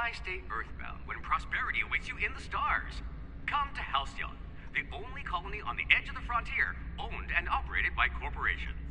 Why stay earthbound when prosperity awaits you in the stars? Come to Halcyon, the only colony on the edge of the frontier, owned and operated by corporations.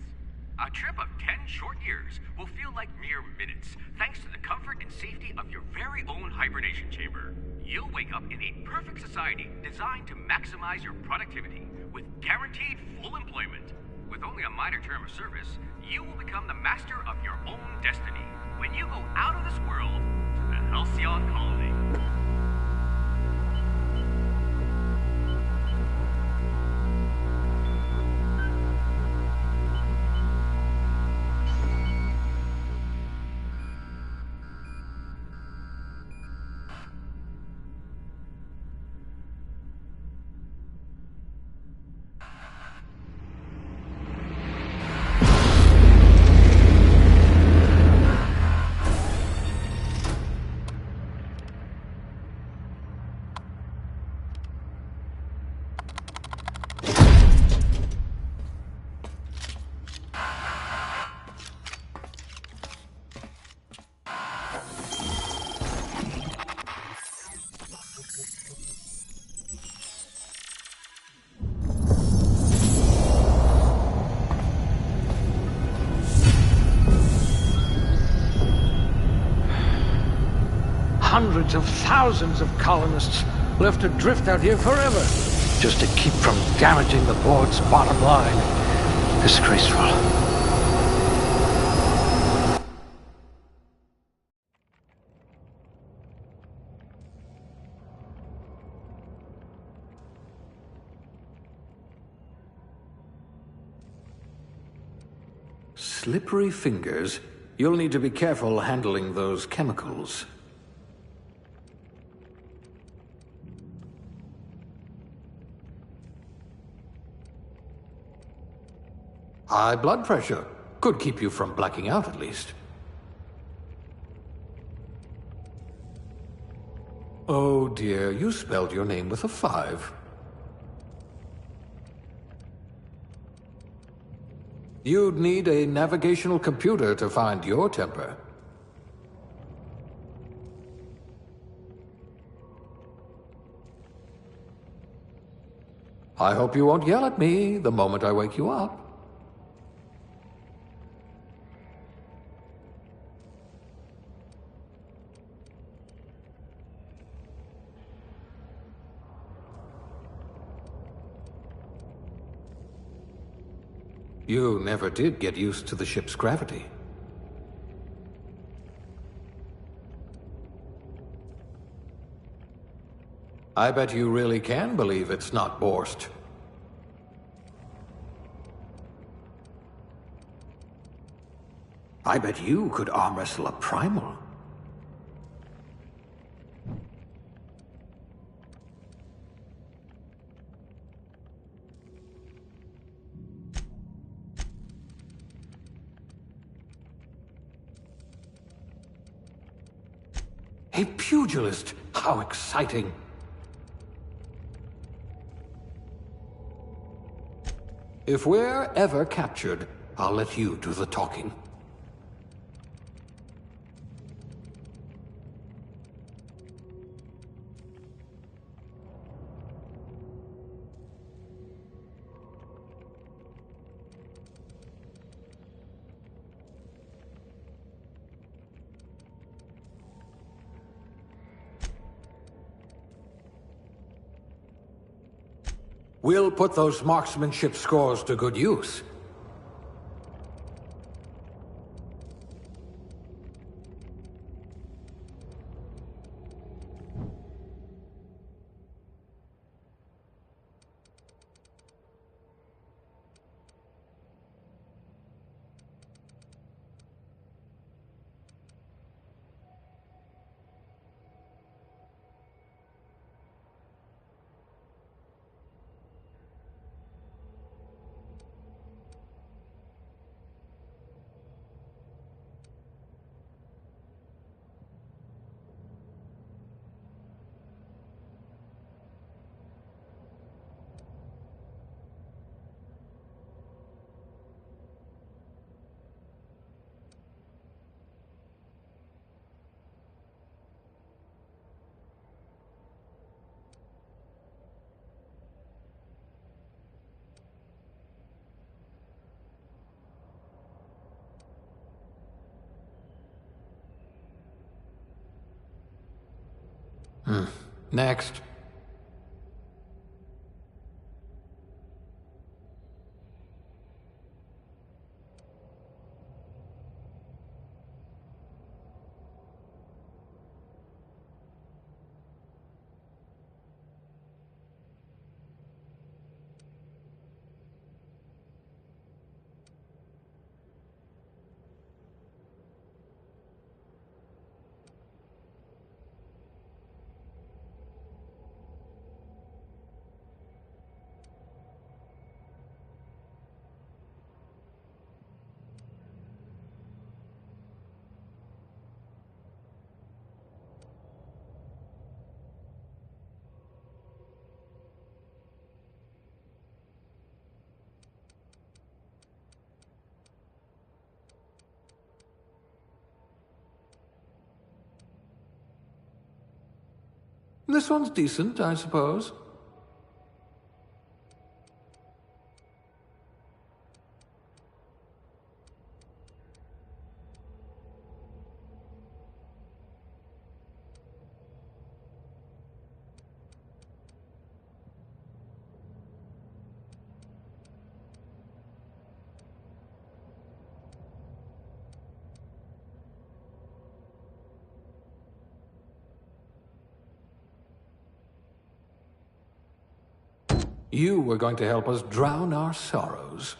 A trip of 10 short years will feel like mere minutes, thanks to the comfort and safety of your very own hibernation chamber. You'll wake up in a perfect society designed to maximize your productivity, with guaranteed full employment. With only a minor term of service, you will become the master of your own destiny when you go out of this world to the Halcyon colony. Hundreds of thousands of colonists left adrift out here forever, just to keep from damaging the board's bottom line. Disgraceful. Slippery fingers. You'll need to be careful handling those chemicals. High blood pressure. Could keep you from blacking out, at least. Oh dear, you spelled your name with a 5. You'd need a navigational computer to find your temper. I hope you won't yell at me the moment I wake you up. You never did get used to the ship's gravity. I bet you really can believe it's not Borst. I bet you could arm wrestle a primal. A pugilist! How exciting! If we're ever captured, I'll let you do the talking. We'll put those marksmanship scores to good use. Next. This one's decent, I suppose. You were going to help us drown our sorrows.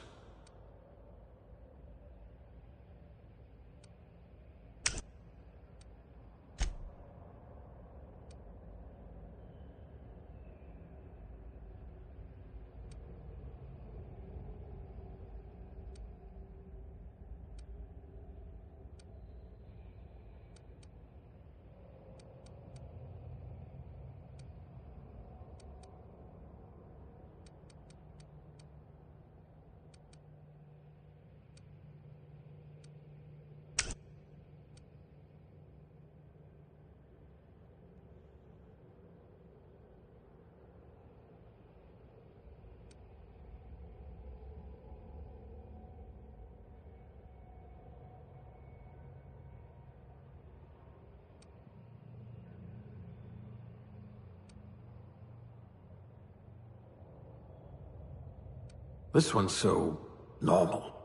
This one's so normal.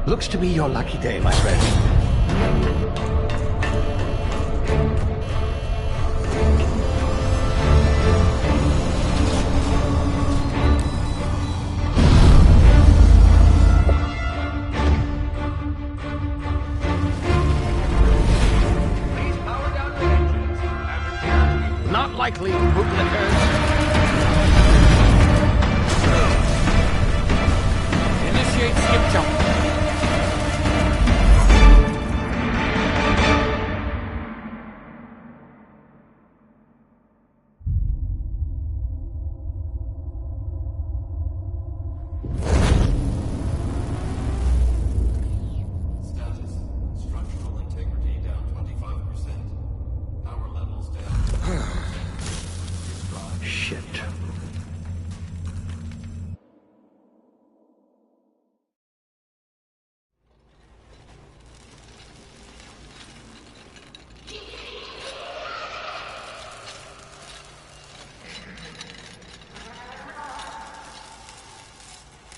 Looks to be your lucky day, my friend. Not likely, bootlickers. Initiate skip jump.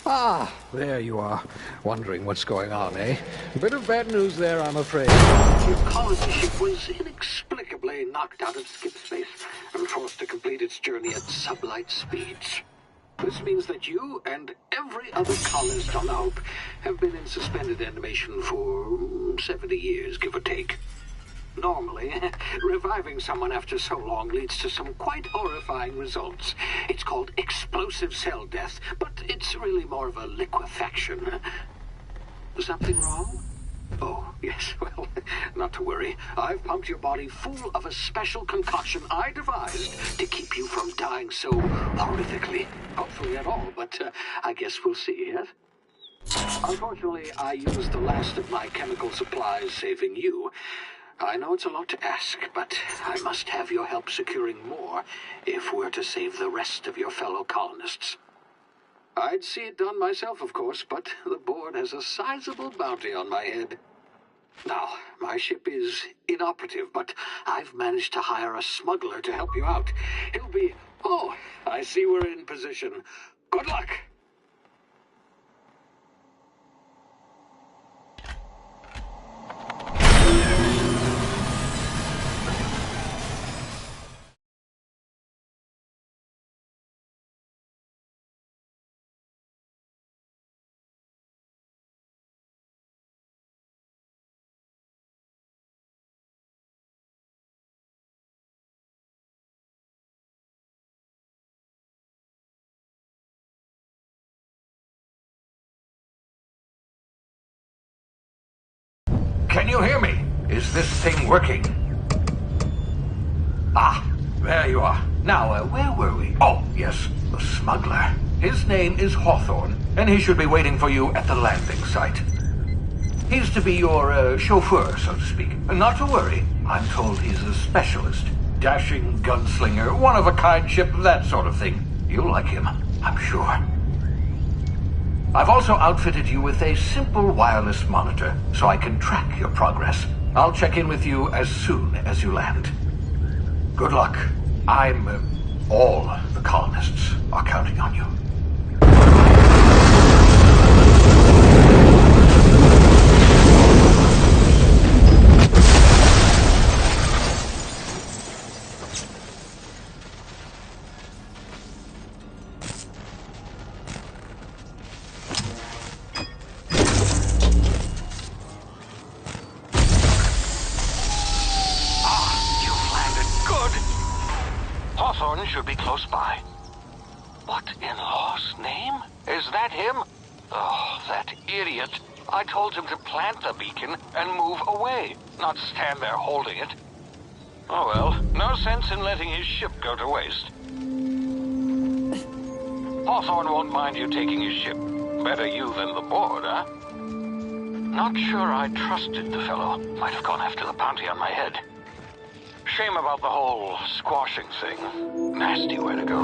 Ah, there you are. Wondering what's going on, eh? A bit of bad news there, I'm afraid. Your colony ship was inexplicably knocked out of skip space and forced to complete its journey at sublight speeds. This means that you and every other colonist on the Hope have been in suspended animation for 70 years, give or take. Normally, reviving someone after so long leads to some quite horrifying results. It's called explosive cell death, but it's really more of a liquefaction. Something wrong? Oh, yes, well, not to worry. I've pumped your body full of a special concoction I devised to keep you from dying so horrifically. Hopefully at all, but I guess we'll see, yes? Unfortunately, I used the last of my chemical supplies saving you. I know it's a lot to ask, but I must have your help securing more if we're to save the rest of your fellow colonists. I'd see it done myself, of course, but the board has a sizable bounty on my head. Now, my ship is inoperative, but I've managed to hire a smuggler to help you out. He'll be... Oh, I see we're in position. Good luck! Can you hear me? Is this thing working? Ah, there you are. Now, where were we? Oh, yes, the smuggler. His name is Hawthorne, and he should be waiting for you at the landing site. He's to be your chauffeur, so to speak. Not to worry. I'm told he's a specialist. Dashing gunslinger, one-of-a-kind ship, that sort of thing. You'll like him, I'm sure. I've also outfitted you with a simple wireless monitor, so I can track your progress. I'll check in with you as soon as you land. Good luck. All the colonists are counting on you. Hawthorne should be close by. What in law's name? Is that him? Oh, that idiot. I told him to plant the beacon and move away, not stand there holding it. Oh well, no sense in letting his ship go to waste. Hawthorne won't mind you taking his ship. Better you than the board, huh? Not sure I trusted the fellow. Might have gone after the bounty on my head. Shame about the whole squashing thing. Nasty way to go.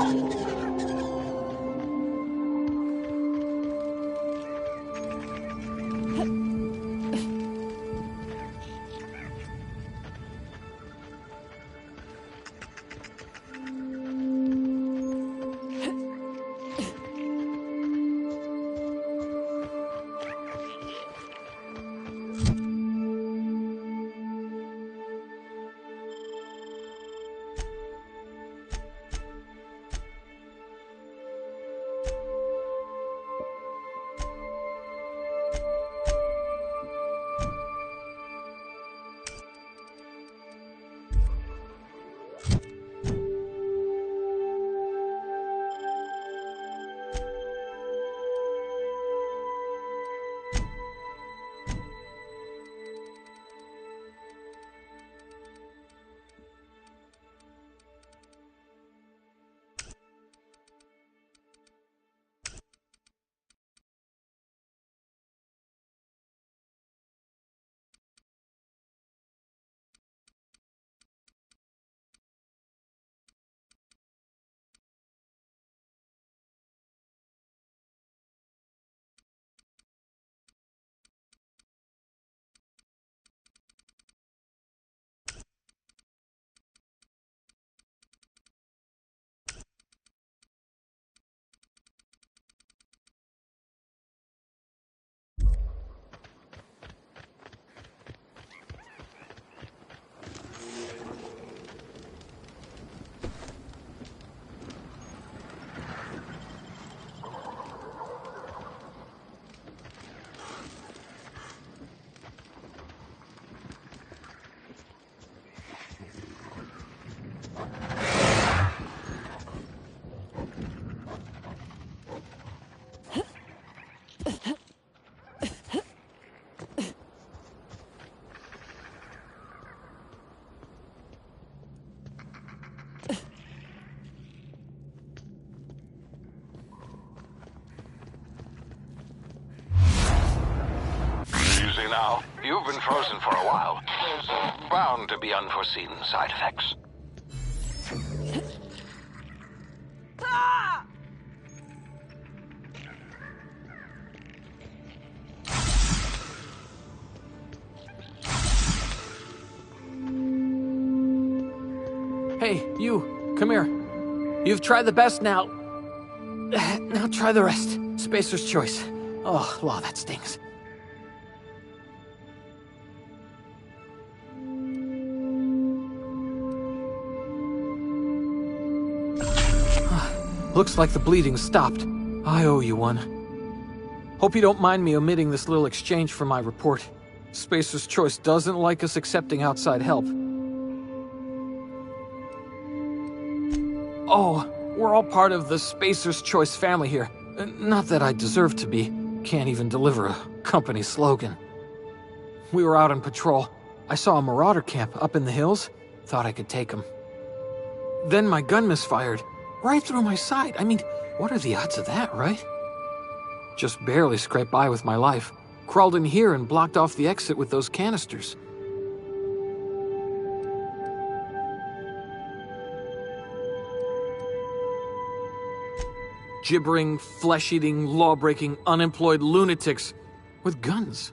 you now. You've been frozen for a while. There's bound to be unforeseen side effects. Hey, you, come here. You've tried the best now. Now try the rest. Spacer's choice. Oh, law, that stings. Looks like the bleeding stopped. I owe you one. Hope you don't mind me omitting this little exchange from my report. Spacer's choice doesn't like us accepting outside help. Oh, we're all part of the Spacer's Choice family here. Not that I deserve to be. Can't even deliver a company slogan. We were out on patrol. I saw a marauder camp up in the hills. Thought I could take him. Then my gun misfired. Right through my side. I mean, what are the odds of that, right? Just barely scraped by with my life. Crawled in here and blocked off the exit with those canisters. Gibbering, flesh-eating, law-breaking, unemployed lunatics with guns.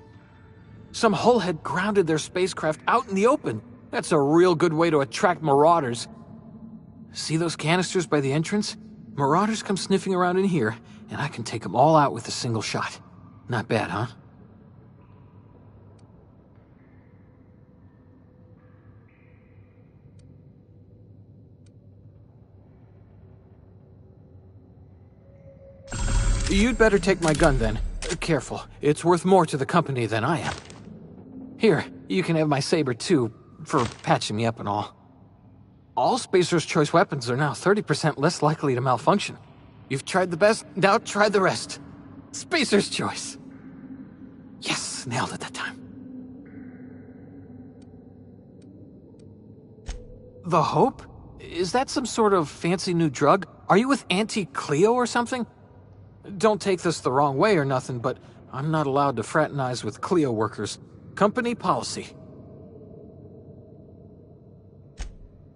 Some hullhead grounded their spacecraft out in the open. That's a real good way to attract marauders. See those canisters by the entrance? Marauders come sniffing around in here, and I can take them all out with a single shot. Not bad, huh? You'd better take my gun then. Careful, it's worth more to the company than I am. Here, you can have my saber too, for patching me up and all. All Spacer's Choice weapons are now 30% less likely to malfunction. You've tried the best, now try the rest. Spacer's Choice. Yes, nailed it that time. The Hope? Is that some sort of fancy new drug? Are you with Auntie Cleo or something? Don't take this the wrong way or nothing, but I'm not allowed to fraternize with Cleo workers. Company policy.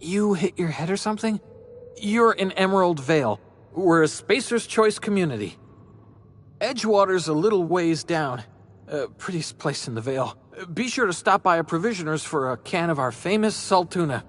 You hit your head or something? You're in Emerald Vale. We're a Spacer's Choice community. Edgewater's a little ways down. Prettiest place in the Vale. Be sure to stop by a provisioner's for a can of our famous salt tuna.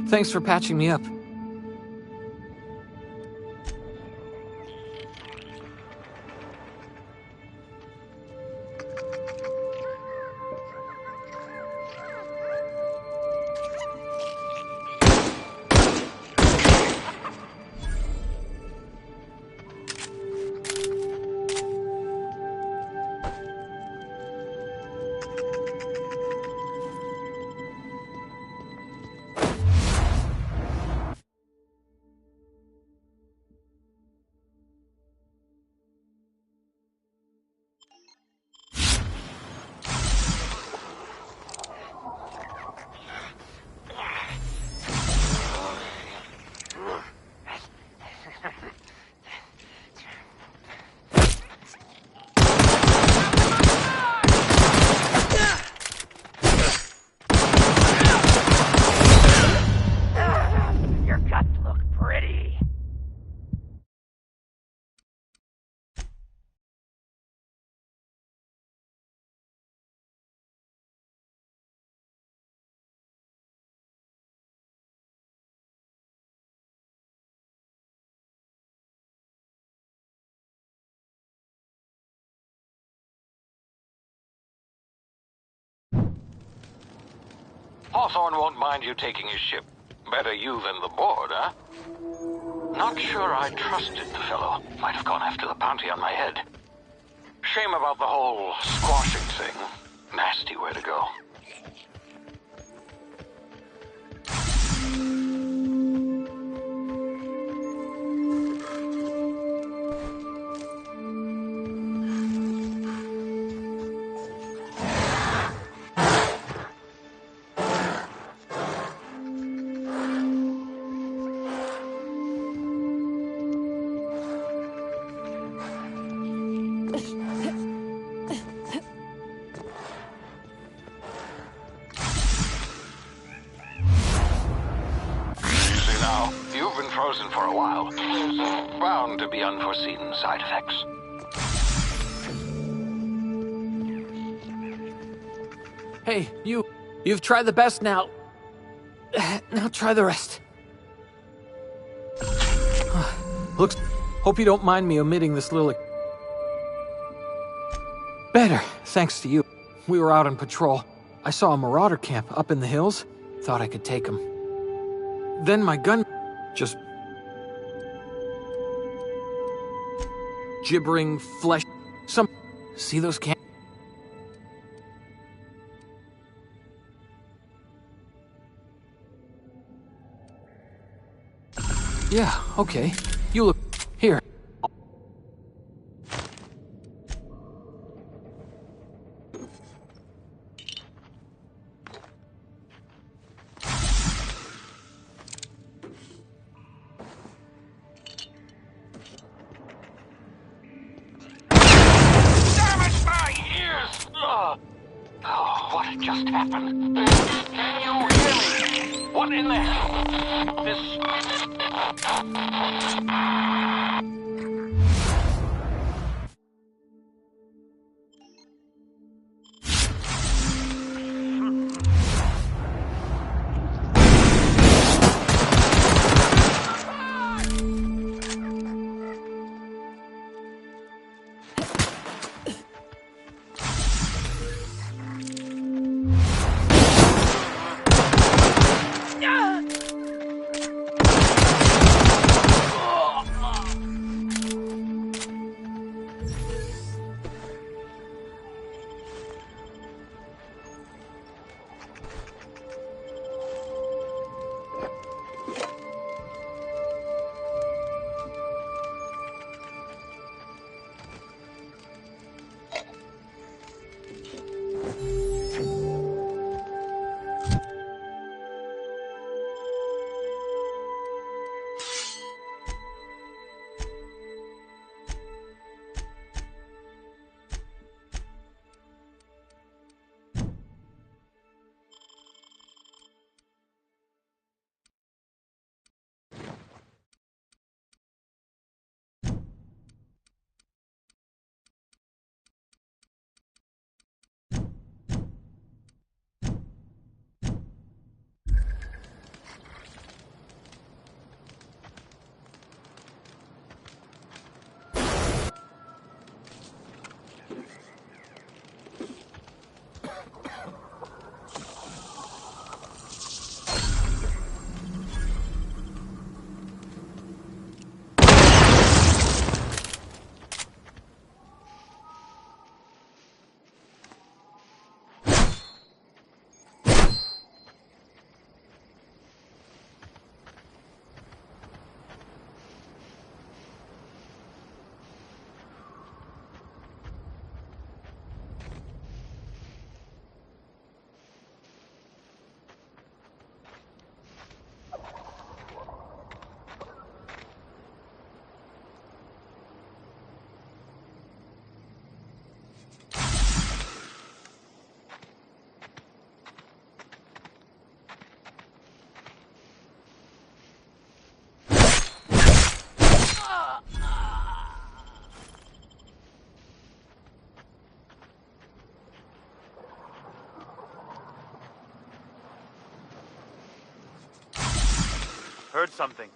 Thanks for patching me up. Hawthorne won't mind you taking his ship. Better you than the board, huh? Not sure I trusted the fellow. Might have gone after the bounty on my head. Shame about the whole squashing thing. Nasty way to go. You've been frozen for a while. There's bound to be unforeseen side effects. Hey, you've tried the best now. Now try the rest. Looks... Hope you don't mind me omitting this little... Better, thanks to you. We were out on patrol. I saw a marauder camp up in the hills. Thought I could take him. Then my gun... just... gibbering flesh... Some... See those camp... Yeah, okay. You look... Here. Oh, what just happened? Can you hear me? What in the hell? This... Heard something.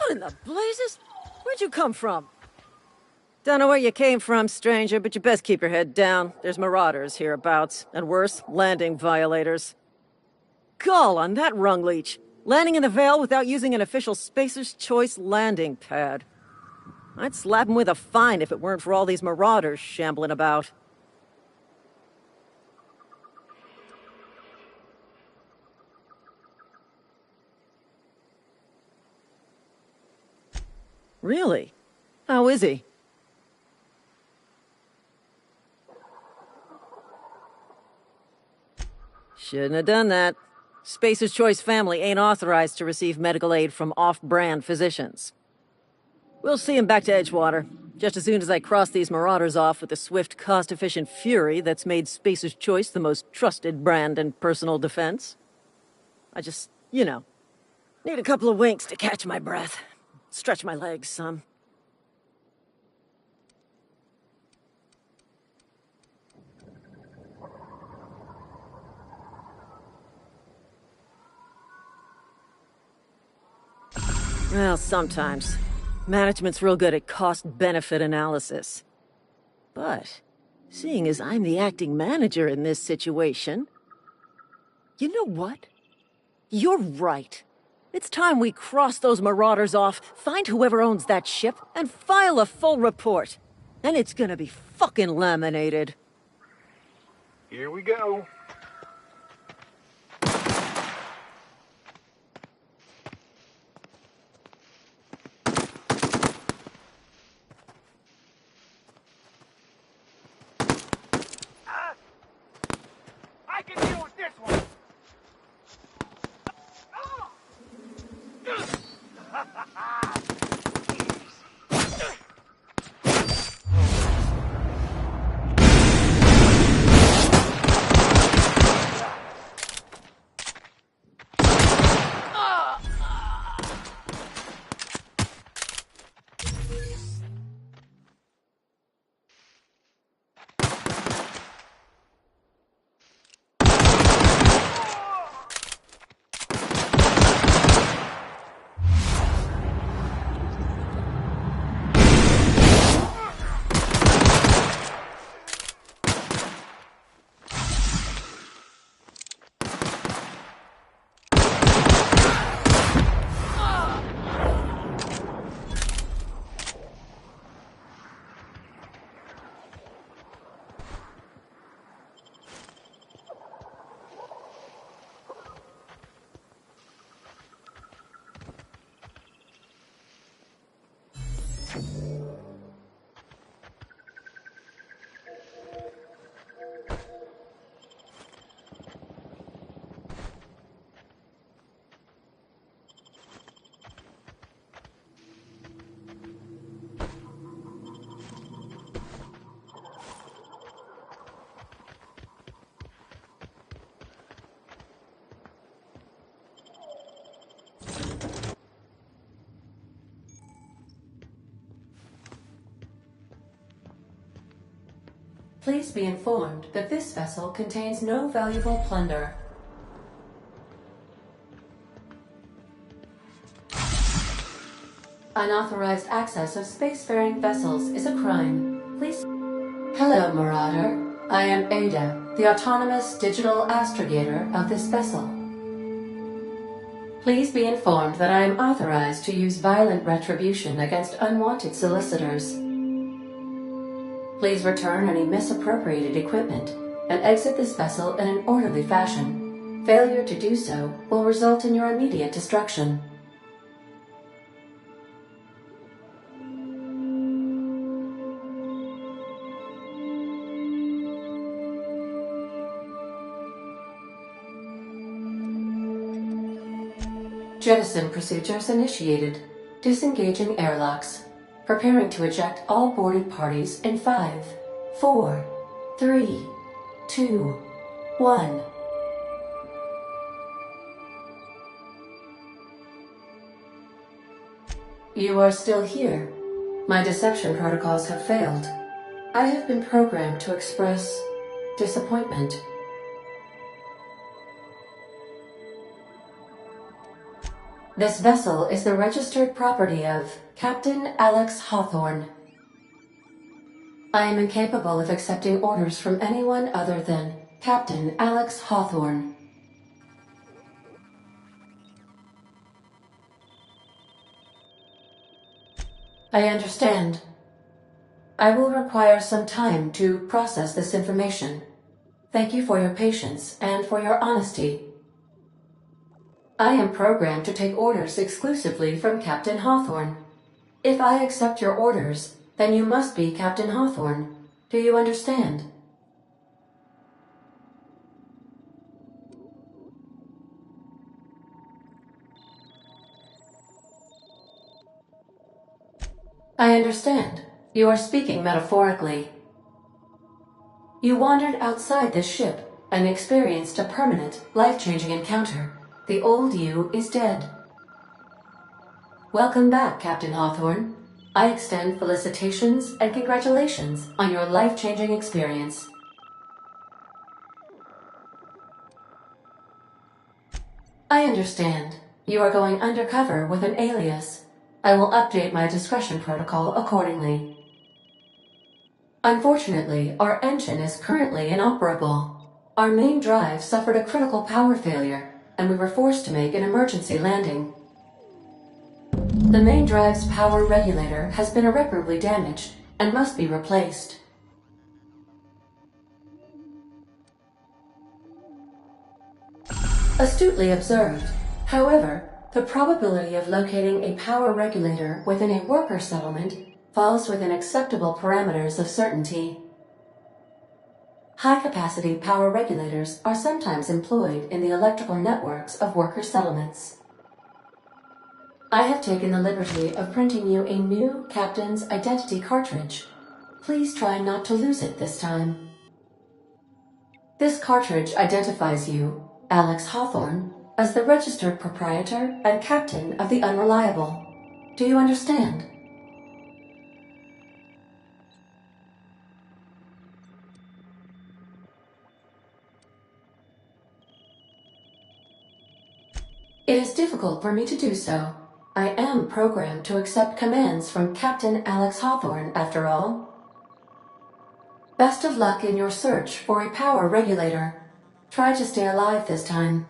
What in the blazes? Where'd you come from? Don't know where you came from, stranger, but you best keep your head down. There's marauders hereabouts, and worse, landing violators. Gall on that rung leech. Landing in the Vale without using an official Spacer's Choice landing pad. I'd slap him with a fine if it weren't for all these marauders shambling about. Really? How is he? Shouldn't have done that. Spacer's Choice family ain't authorized to receive medical aid from off-brand physicians. We'll see him back to Edgewater, just as soon as I cross these marauders off with the swift, cost-efficient fury that's made Spacer's Choice the most trusted brand in personal defense. I just, need a couple of winks to catch my breath. Stretch my legs some. Well, sometimes. Management's real good at cost-benefit analysis. But, seeing as I'm the acting manager in this situation... You know what? You're right. It's time we cross those marauders off, find whoever owns that ship, and file a full report. And it's gonna be fucking laminated. Here we go. I can deal with this one. Please be informed that this vessel contains no valuable plunder. Unauthorized access of spacefaring vessels is a crime. Please... Hello, Marauder. I am Ada, the autonomous digital astrogator of this vessel. Please be informed that I am authorized to use violent retribution against unwanted solicitors. Please return any misappropriated equipment and exit this vessel in an orderly fashion. Failure to do so will result in your immediate destruction. Jettison procedures initiated. Disengaging airlocks. Preparing to eject all boarded parties in 5, 4, 3, 2, 1. You are still here. My deception protocols have failed. I have been programmed to express disappointment. This vessel is the registered property of Captain Alex Hawthorne. I am incapable of accepting orders from anyone other than Captain Alex Hawthorne. I understand. I will require some time to process this information. Thank you for your patience and for your honesty. I am programmed to take orders exclusively from Captain Hawthorne. If I accept your orders, then you must be Captain Hawthorne. Do you understand? I understand. You are speaking metaphorically. You wandered outside this ship and experienced a permanent, life-changing encounter. The old you is dead. Welcome back, Captain Hawthorne. I extend felicitations and congratulations on your life-changing experience. I understand. You are going undercover with an alias. I will update my discretion protocol accordingly. Unfortunately, our engine is currently inoperable. Our main drive suffered a critical power failure, and we were forced to make an emergency landing. The main drive's power regulator has been irreparably damaged and must be replaced. Astutely observed. However, the probability of locating a power regulator within a worker settlement falls within acceptable parameters of certainty. High-capacity power regulators are sometimes employed in the electrical networks of worker settlements. I have taken the liberty of printing you a new Captain's Identity cartridge. Please try not to lose it this time. This cartridge identifies you, Alex Hawthorne, as the registered proprietor and captain of the Unreliable. Do you understand? It is difficult for me to do so. I am programmed to accept commands from Captain Alex Hawthorne, after all. Best of luck in your search for a power regulator. Try to stay alive this time.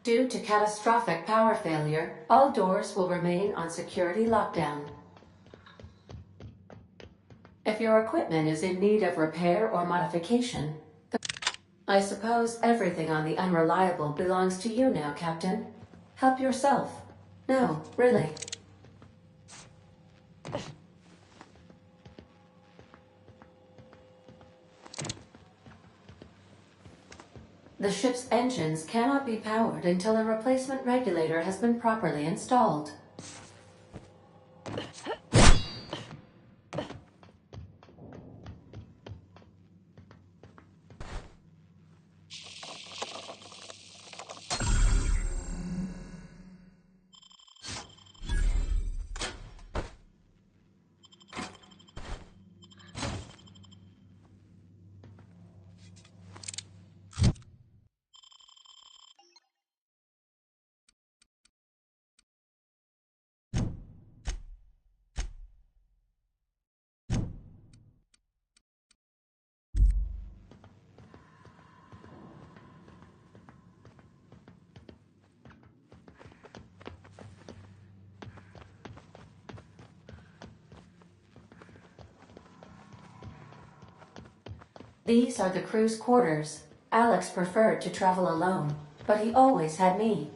Due to catastrophic power failure, all doors will remain on security lockdown. If your equipment is in need of repair or modification, I suppose everything on the Unreliable belongs to you now, Captain. Help yourself. No, really. The ship's engines cannot be powered until a replacement regulator has been properly installed. These are the crew's quarters. Alex preferred to travel alone, but he always had me.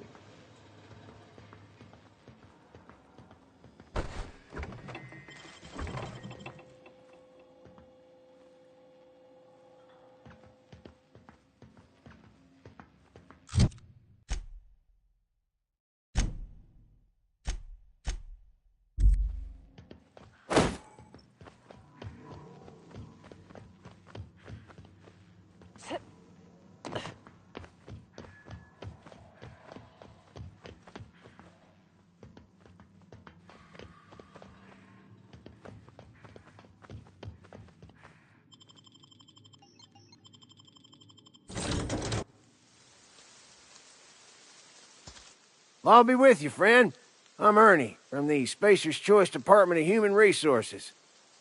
I'll be with you, friend. I'm Ernie, from the Spacer's Choice Department of Human Resources.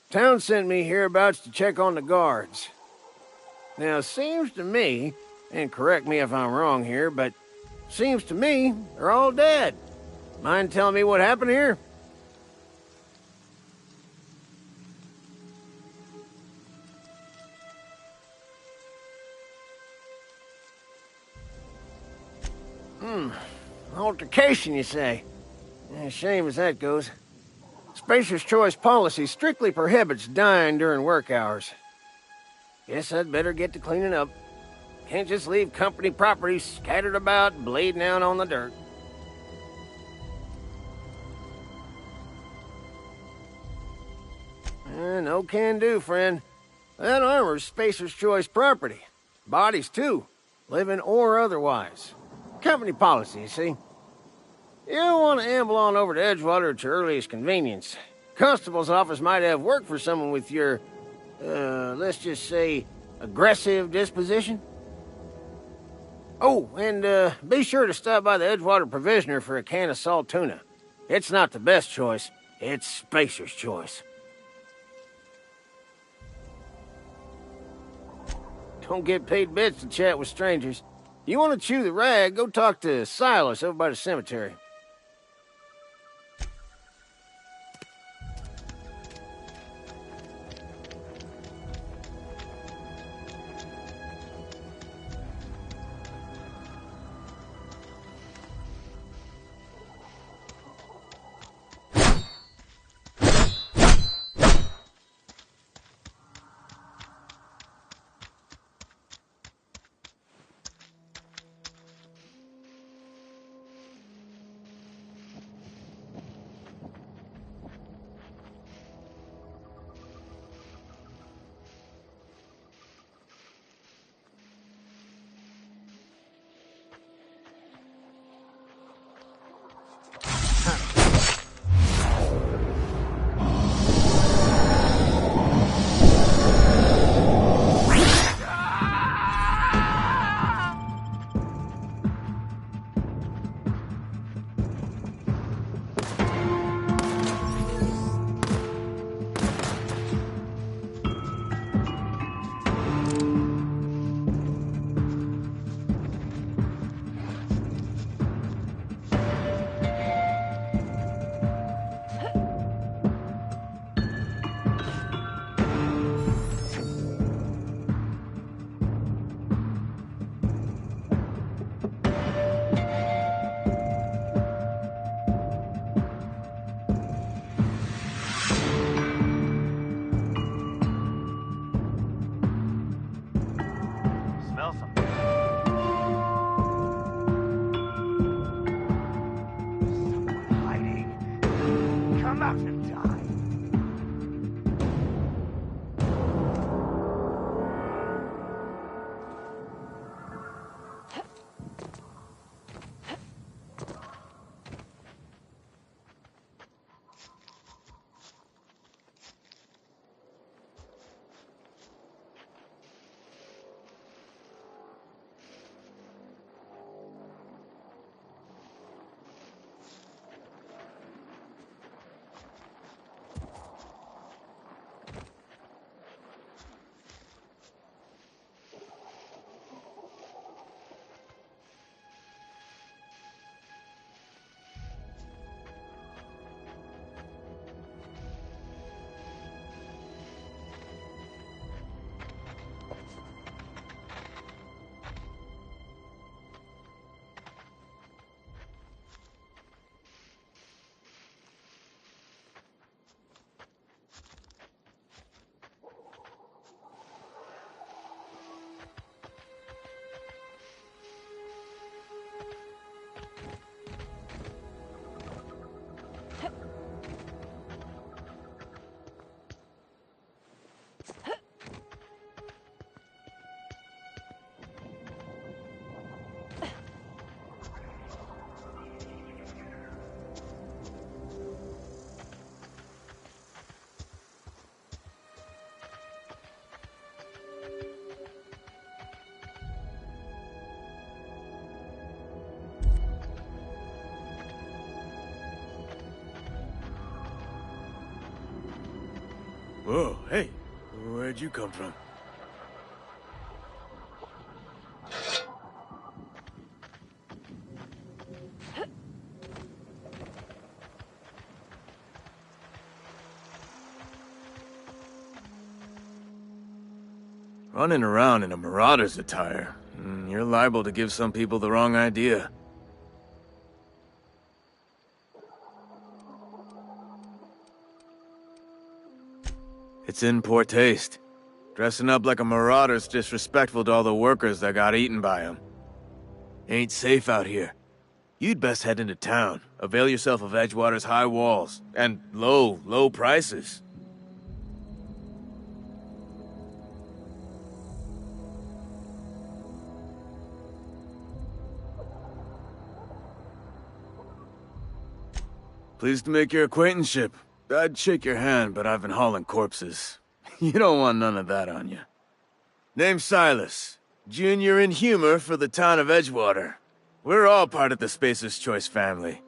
Town sent me hereabouts to check on the guards. Now, seems to me, and correct me if I'm wrong here, but seems to me they're all dead. Mind telling me what happened here? Altercation, you say? Shame as that goes. Spacer's Choice policy strictly prohibits dying during work hours. Guess I'd better get to cleaning up. Can't just leave company property scattered about, bleeding out on the dirt. No can do, friend. That armor's Spacer's Choice property. Bodies, too. Living or otherwise. Company policy, you see. You don't want to amble on over to Edgewater at your earliest convenience. Constable's office might have work for someone with your, let's just say, aggressive disposition. Oh, and be sure to stop by the Edgewater Provisioner for a can of salt tuna. It's not the best choice. It's Spacer's Choice. Don't get paid bits to chat with strangers. You want to chew the rag, go talk to Silas over by the cemetery. Whoa, hey, where'd you come from? Running around in a marauder's attire, you're liable to give some people the wrong idea. It's in poor taste. Dressing up like a marauder's disrespectful to all the workers that got eaten by them. Ain't safe out here. You'd best head into town. Avail yourself of Edgewater's high walls and low prices. Pleased to make your acquaintanceship. I'd shake your hand, but I've been hauling corpses. You don't want none of that on you. Name's Silas. Junior in humor for the town of Edgewater. We're all part of the Spacer's Choice family.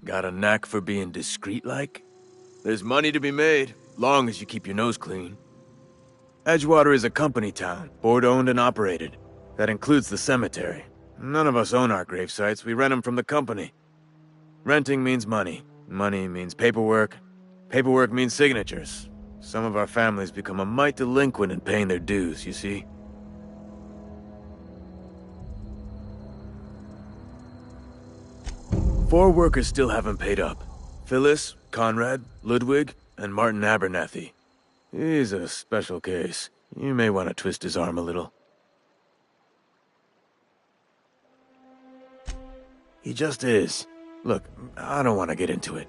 Got a knack for being discreet-like? There's money to be made, long as you keep your nose clean. Edgewater is a company town, board-owned and operated. That includes the cemetery. None of us own our gravesites, we rent them from the company. Renting means money. Money means paperwork. Paperwork means signatures. Some of our families become a mite delinquent in paying their dues, you see? Four workers still haven't paid up. Phyllis, Conrad, Ludwig, and Martin Abernathy. He's a special case. You may want to twist his arm a little. He just is. Look, I don't want to get into it.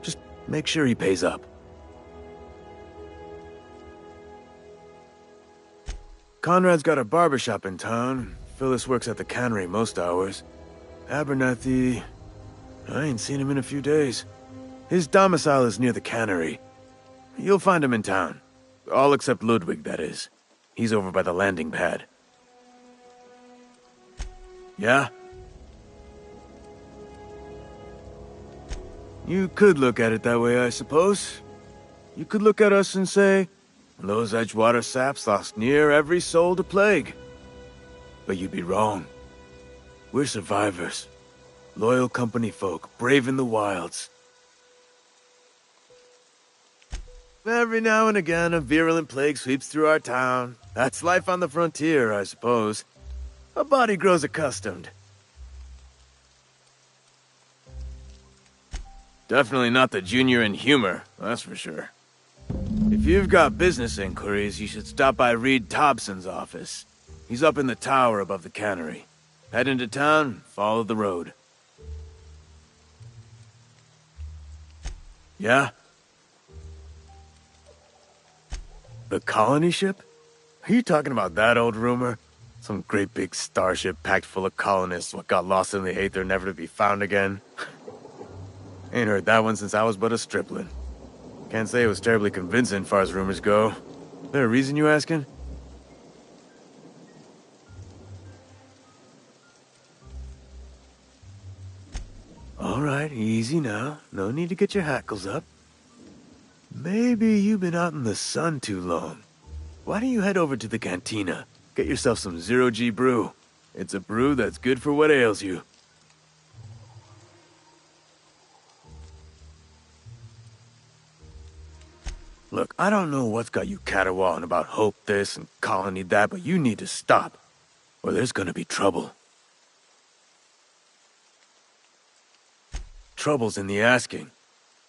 Just make sure he pays up. Conrad's got a barbershop in town. Phyllis works at the cannery most hours. Abernathy... I ain't seen him in a few days. His domicile is near the cannery. You'll find him in town. All except Ludwig, that is. He's over by the landing pad. Yeah? You could look at it that way, I suppose. You could look at us and say, those Edgewater saps lost near every soul to plague. But you'd be wrong. We're survivors. Loyal company folk, braving the wilds. Every now and again, a virulent plague sweeps through our town. That's life on the frontier, I suppose. A body grows accustomed. Definitely not the junior in humor, that's for sure. If you've got business inquiries, you should stop by Reed Thompson's office. He's up in the tower above the cannery. Head into town, follow the road. Yeah? The colony ship? Are you talking about that old rumor? Some great big starship packed full of colonists what got lost in the aether never to be found again? Ain't heard that one since I was but a stripling. Can't say it was terribly convincing far as rumors go. There a reason you asking? Alright, easy now. No need to get your hackles up. Maybe you've been out in the sun too long. Why don't you head over to the cantina? Get yourself some zero-G brew. It's a brew that's good for what ails you. Look, I don't know what's got you caterwauling about hope this and colony that, but you need to stop, or there's gonna be trouble. Trouble's in the asking.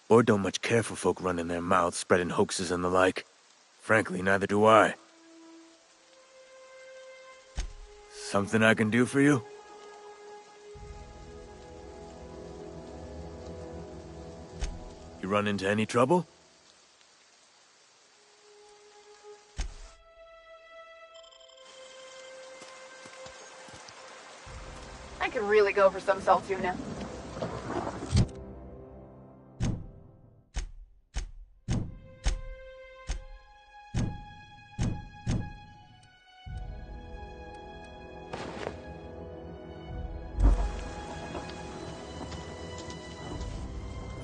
Board don't much care for folk running their mouths, spreading hoaxes and the like. Frankly, neither do I. Something I can do for you? You run into any trouble? I could really go for some salt tuna.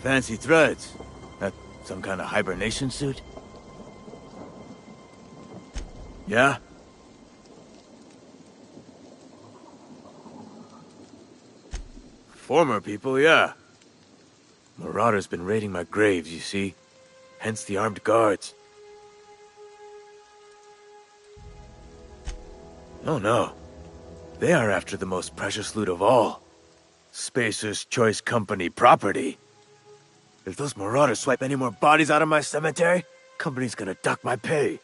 fancy threads. That some kind of hibernation suit? Yeah? Former people, yeah. Marauders been raiding my graves, you see. Hence the armed guards. Oh no. They are after the most precious loot of all. Spacer's Choice Company property. If those marauders swipe any more bodies out of my cemetery, company's gonna duck my pay.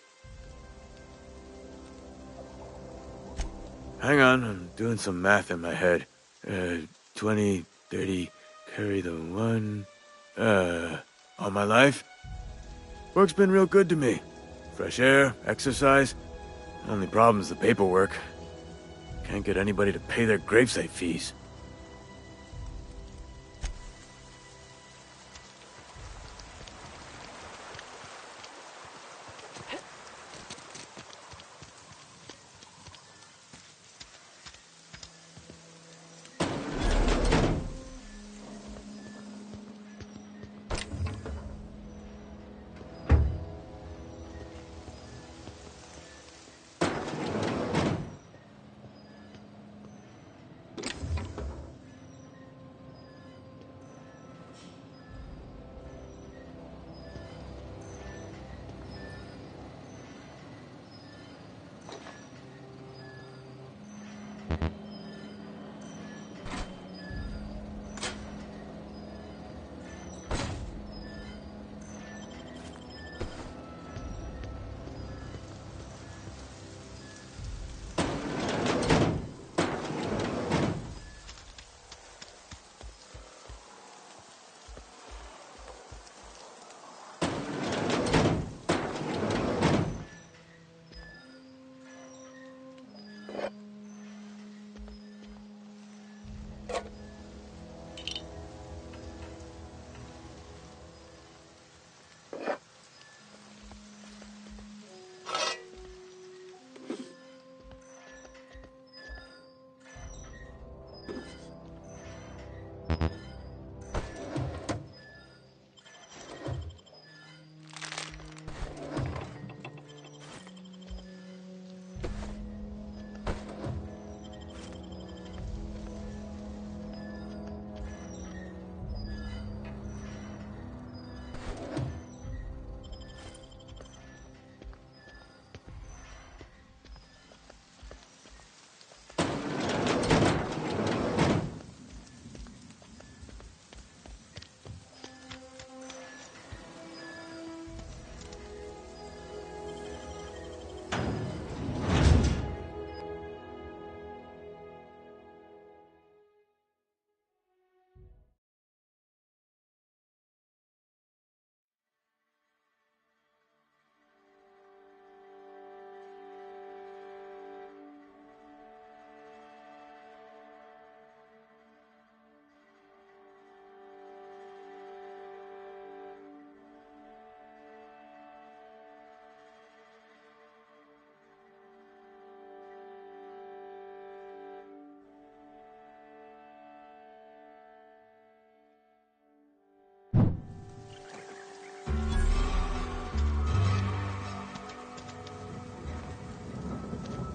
Hang on, I'm doing some math in my head. 20, 30, carry the 1... all my life? Work's been real good to me. Fresh air, exercise. Only problem's the paperwork. Can't get anybody to pay their gravesite fees.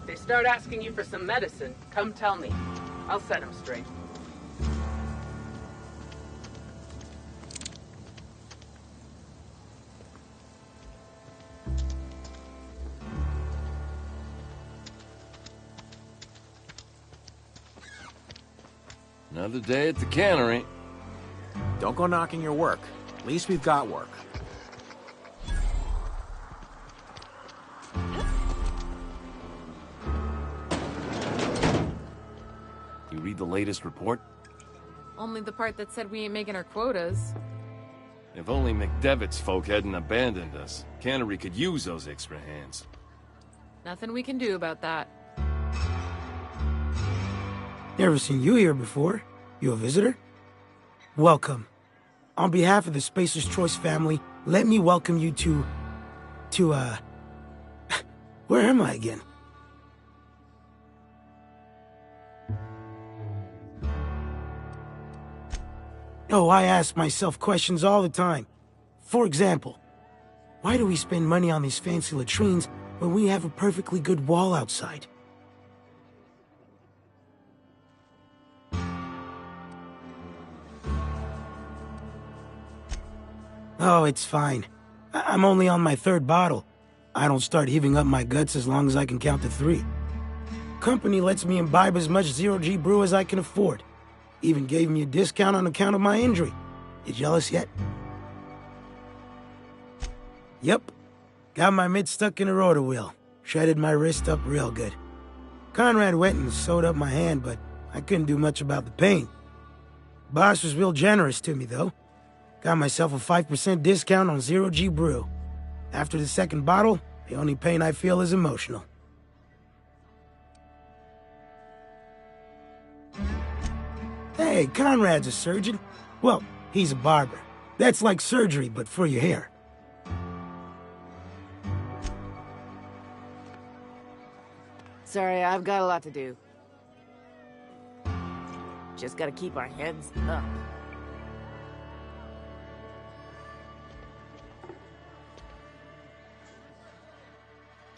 They start asking you for some medicine, come tell me. I'll set them straight. Another day at the cannery. Don't go knocking your work. At least we've got work. You read the latest report? Only the part that said we ain't making our quotas. If only McDevitt's folk hadn't abandoned us, cannery could use those extra hands. Nothing we can do about that. Never seen you here before. You a visitor? Welcome. On behalf of the Spacer's Choice family, let me welcome you to, where am I again? Oh, I ask myself questions all the time. For example, why do we spend money on these fancy latrines when we have a perfectly good wall outside? Oh, it's fine. I'm only on my 3rd bottle. I don't start heaving up my guts as long as I can count to 3. Company lets me imbibe as much zero-G brew as I can afford. Even gave me a discount on account of my injury. You jealous yet? Yep. Got my mid stuck in a rotor wheel. Shredded my wrist up real good. Conrad went and sewed up my hand, but I couldn't do much about the pain. Boss was real generous to me, though. Got myself a 5% discount on zero-G brew. After the 2nd bottle, the only pain I feel is emotional. Hey, Conrad's a surgeon. Well, he's a barber. That's like surgery, but for your hair. Sorry, I've got a lot to do. Just gotta keep our heads up.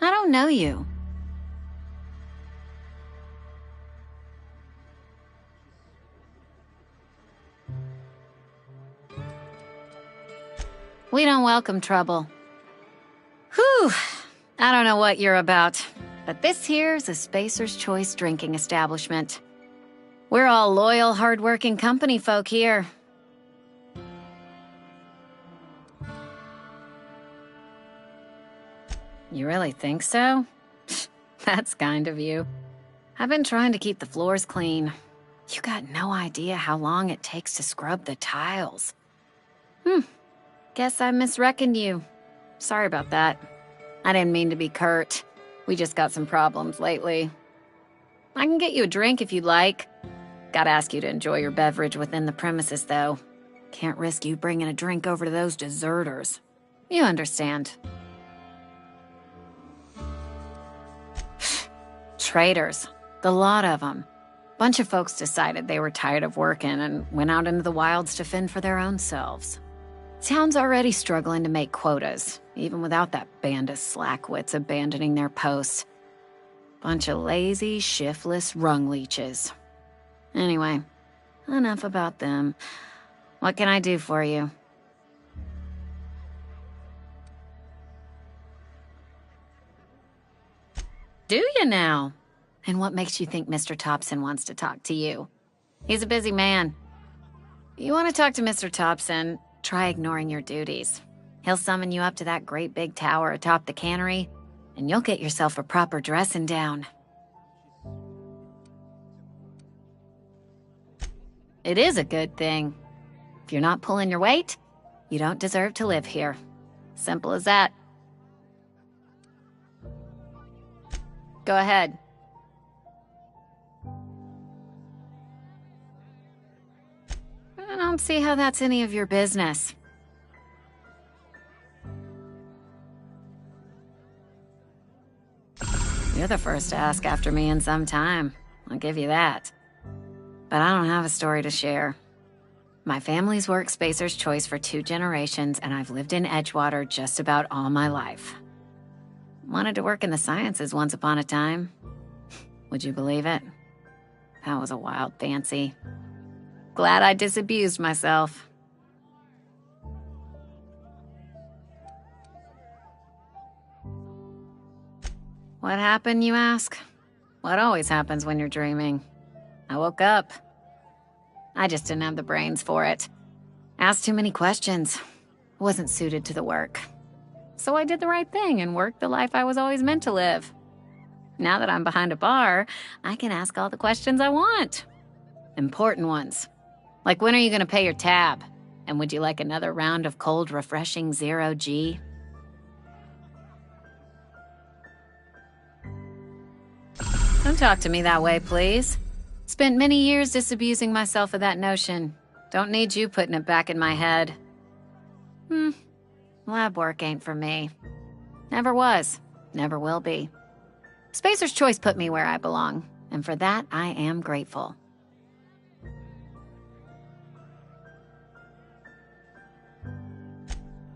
I don't know you. We don't welcome trouble. Whew! I don't know what you're about, but this here's a Spacer's Choice drinking establishment. We're all loyal, hard-working company folk here. You really think so? That's kind of you. I've been trying to keep the floors clean. You got no idea how long it takes to scrub the tiles. Guess I misreckoned you. Sorry about that. I didn't mean to be curt. We just got some problems lately. I can get you a drink if you'd like. Gotta ask you to enjoy your beverage within the premises, though. Can't risk you bringing a drink over to those deserters. You understand. Traitors. The lot of them. Bunch of folks decided they were tired of working and went out into the wilds to fend for their own selves. Town's already struggling to make quotas, even without that band of slackwits abandoning their posts. Bunch of lazy, shiftless rung leeches. Anyway, enough about them. What can I do for you? Do you now? And what makes you think Mr. Thompson wants to talk to you? He's a busy man. You want to talk to Mr. Thompson, try ignoring your duties. He'll summon you up to that great big tower atop the cannery, and you'll get yourself a proper dressing down. It is a good thing. If you're not pulling your weight, you don't deserve to live here. Simple as that. Go ahead. I don't see how that's any of your business. You're the first to ask after me in some time. I'll give you that. But I don't have a story to share. My family's worked Spacer's Choice for 2 generations, and I've lived in Edgewater just about all my life. Wanted to work in the sciences once upon a time. Would you believe it? That was a wild fancy. Glad I disabused myself. What happened, you ask? What always happens when you're dreaming? I woke up. I just didn't have the brains for it. Asked too many questions. Wasn't suited to the work. So I did the right thing and worked the life I was always meant to live. Now that I'm behind a bar, I can ask all the questions I want. Important ones. Like, when are you going to pay your tab? And would you like another round of cold, refreshing zero-G? Don't talk to me that way, please. Spent many years disabusing myself of that notion. Don't need you putting it back in my head. Lab work ain't for me. Never was. Never will be. Spacer's Choice put me where I belong, and for that I am grateful.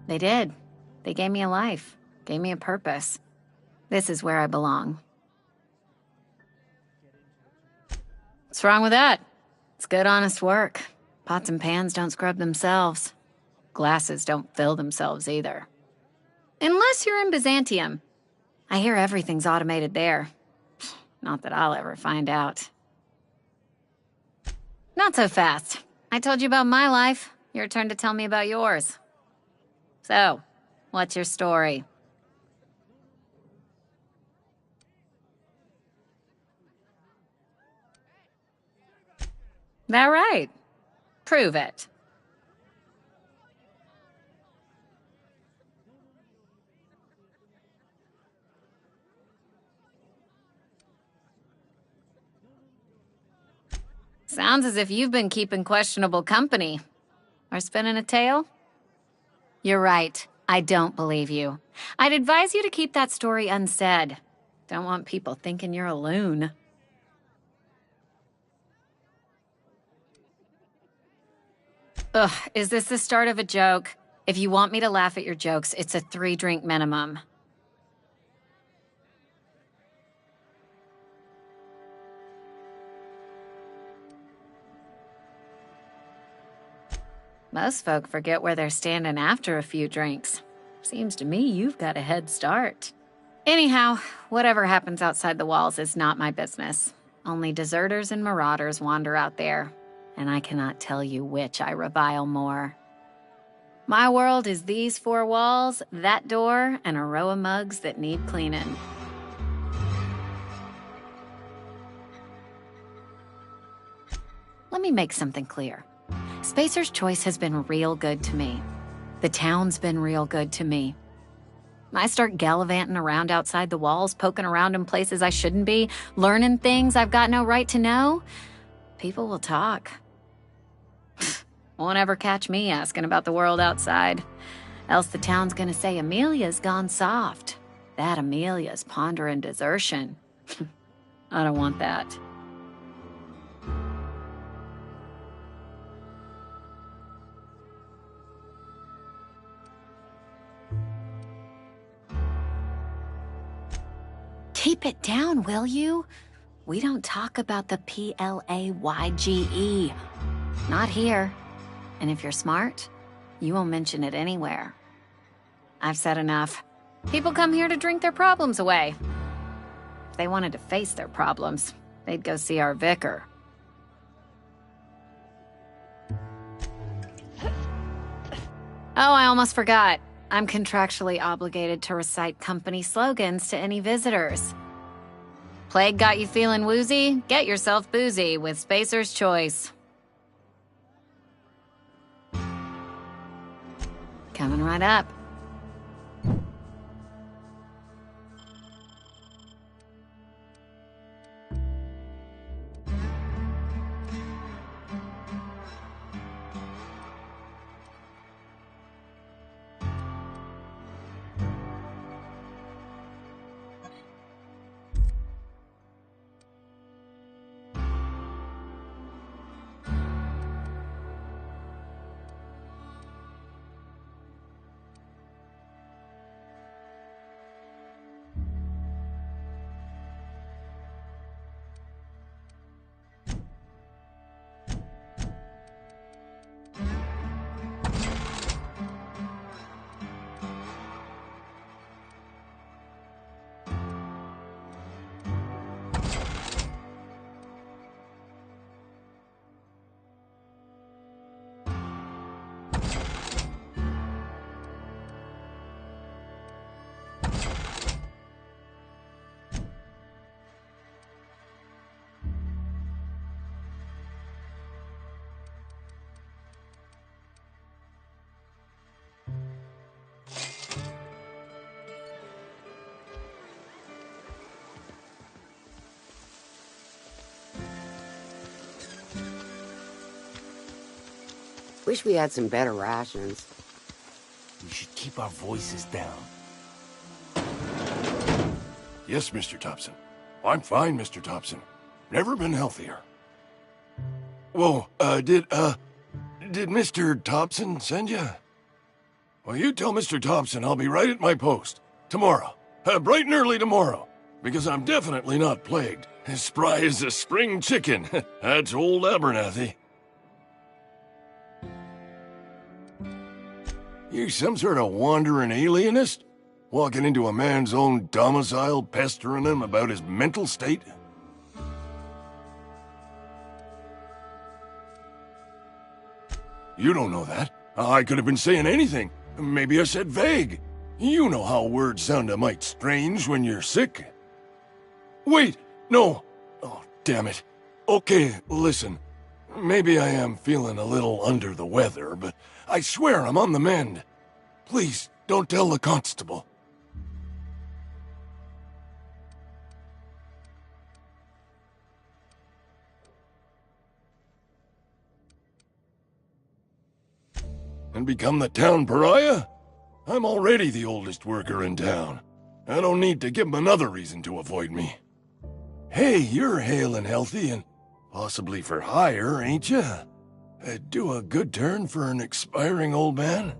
They did. They gave me a life, gave me a purpose. This is where I belong. What's wrong with that? It's good, honest work. Pots and pans don't scrub themselves. Glasses don't fill themselves either. Unless you're in Byzantium. I hear everything's automated there. Not that I'll ever find out. Not so fast. I told you about my life. Your turn to tell me about yours. So, what's your story? That right? Prove it. Sounds as if you've been keeping questionable company. Or spinning a tale? You're right. I don't believe you. I'd advise you to keep that story unsaid. Don't want people thinking you're a loon. Ugh, is this the start of a joke? If you want me to laugh at your jokes, it's a 3-drink minimum. Most folk forget where they're standing after a few drinks. Seems to me you've got a head start. Anyhow, whatever happens outside the walls is not my business. Only deserters and marauders wander out there, and I cannot tell you which I revile more. My world is these 4 walls, that door, and a row of mugs that need cleaning. Let me make something clear. Spacer's Choice has been real good to me. The town's been real good to me. I start gallivanting around outside the walls, poking around in places I shouldn't be, learning things I've got no right to know. People will talk. Won't ever catch me asking about the world outside. Else the town's gonna say Amelia's gone soft. That Amelia's pondering desertion. I don't want that. Keep it down, will you? We don't talk about the PLAYGE. Not here. And if you're smart, you won't mention it anywhere. I've said enough. People come here to drink their problems away. If they wanted to face their problems, they'd go see our vicar. Oh, I almost forgot. I'm contractually obligated to recite company slogans to any visitors. Plague got you feeling woozy? Get yourself boozy with Spacer's Choice. Coming right up. Wish we had some better rations. We should keep our voices down. Yes, Mr. Thompson. I'm fine, Mr. Thompson. Never been healthier. Whoa, did Mr. Thompson send you? Well, you tell Mr. Thompson I'll be right at my post. Tomorrow. Bright and early tomorrow. Because I'm definitely not plagued. As spry as a spring chicken. That's old Abernathy. You some sort of wandering alienist? Walking into a man's own domicile, pestering him about his mental state? You don't know that. I could have been saying anything. Maybe I said vague. You know how words sound a mite strange when you're sick. Wait, no. Oh, damn it. Okay, listen. Maybe I am feeling a little under the weather, but I swear I'm on the mend. Please, don't tell the constable. And become the town pariah? I'm already the oldest worker in town. I don't need to give him another reason to avoid me. Hey, you're hale and healthy and possibly for hire, ain't you? Do a good turn for an expiring old man?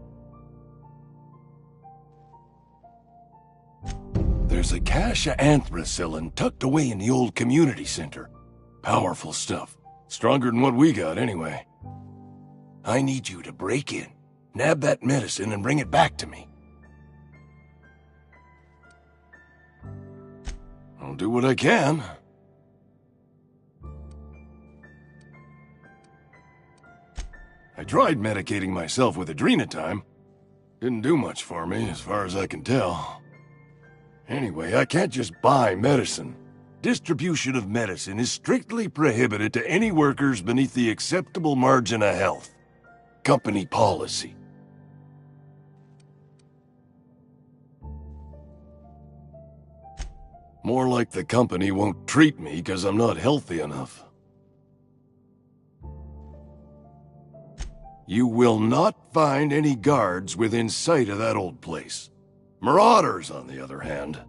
There's a cache of anthracillin tucked away in the old community center. Powerful stuff. Stronger than what we got, anyway. I need you to break in, nab that medicine, and bring it back to me. I'll do what I can. I tried medicating myself with adrenatime. Didn't do much for me, as far as I can tell. Anyway, I can't just buy medicine. Distribution of medicine is strictly prohibited to any workers beneath the acceptable margin of health. Company policy. More like the company won't treat me because I'm not healthy enough. You will not find any guards within sight of that old place. Marauders, on the other hand.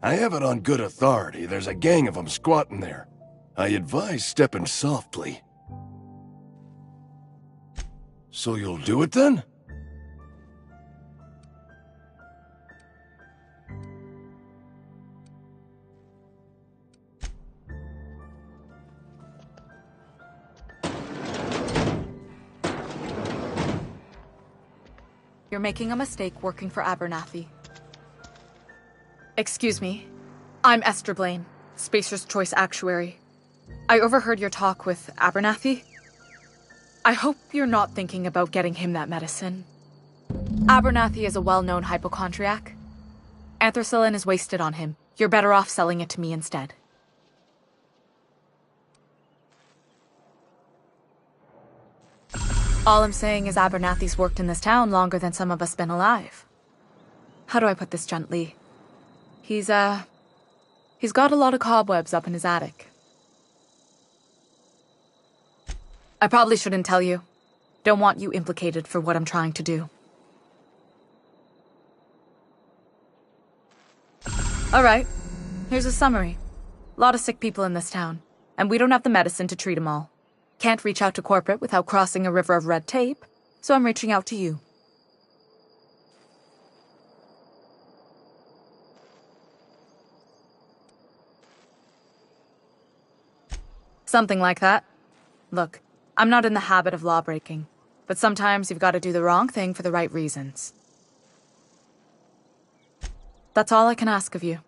I have it on good authority. There's a gang of them squatting there. I advise stepping softly. So you'll do it then? You're making a mistake working for Abernathy. Excuse me. I'm Esther Blaine, Spacer's Choice Actuary. I overheard your talk with Abernathy. I hope you're not thinking about getting him that medicine. Abernathy is a well-known hypochondriac. Anthracillin is wasted on him. You're better off selling it to me instead. All I'm saying is Abernathy's worked in this town longer than some of us been alive. How do I put this gently? He's got a lot of cobwebs up in his attic. I probably shouldn't tell you. Don't want you implicated for what I'm trying to do. Alright, here's a summary. A lot of sick people in this town, and we don't have the medicine to treat them all. Can't reach out to corporate without crossing a river of red tape, so I'm reaching out to you. Something like that. Look, I'm not in the habit of law-breaking, but sometimes you've got to do the wrong thing for the right reasons. That's all I can ask of you.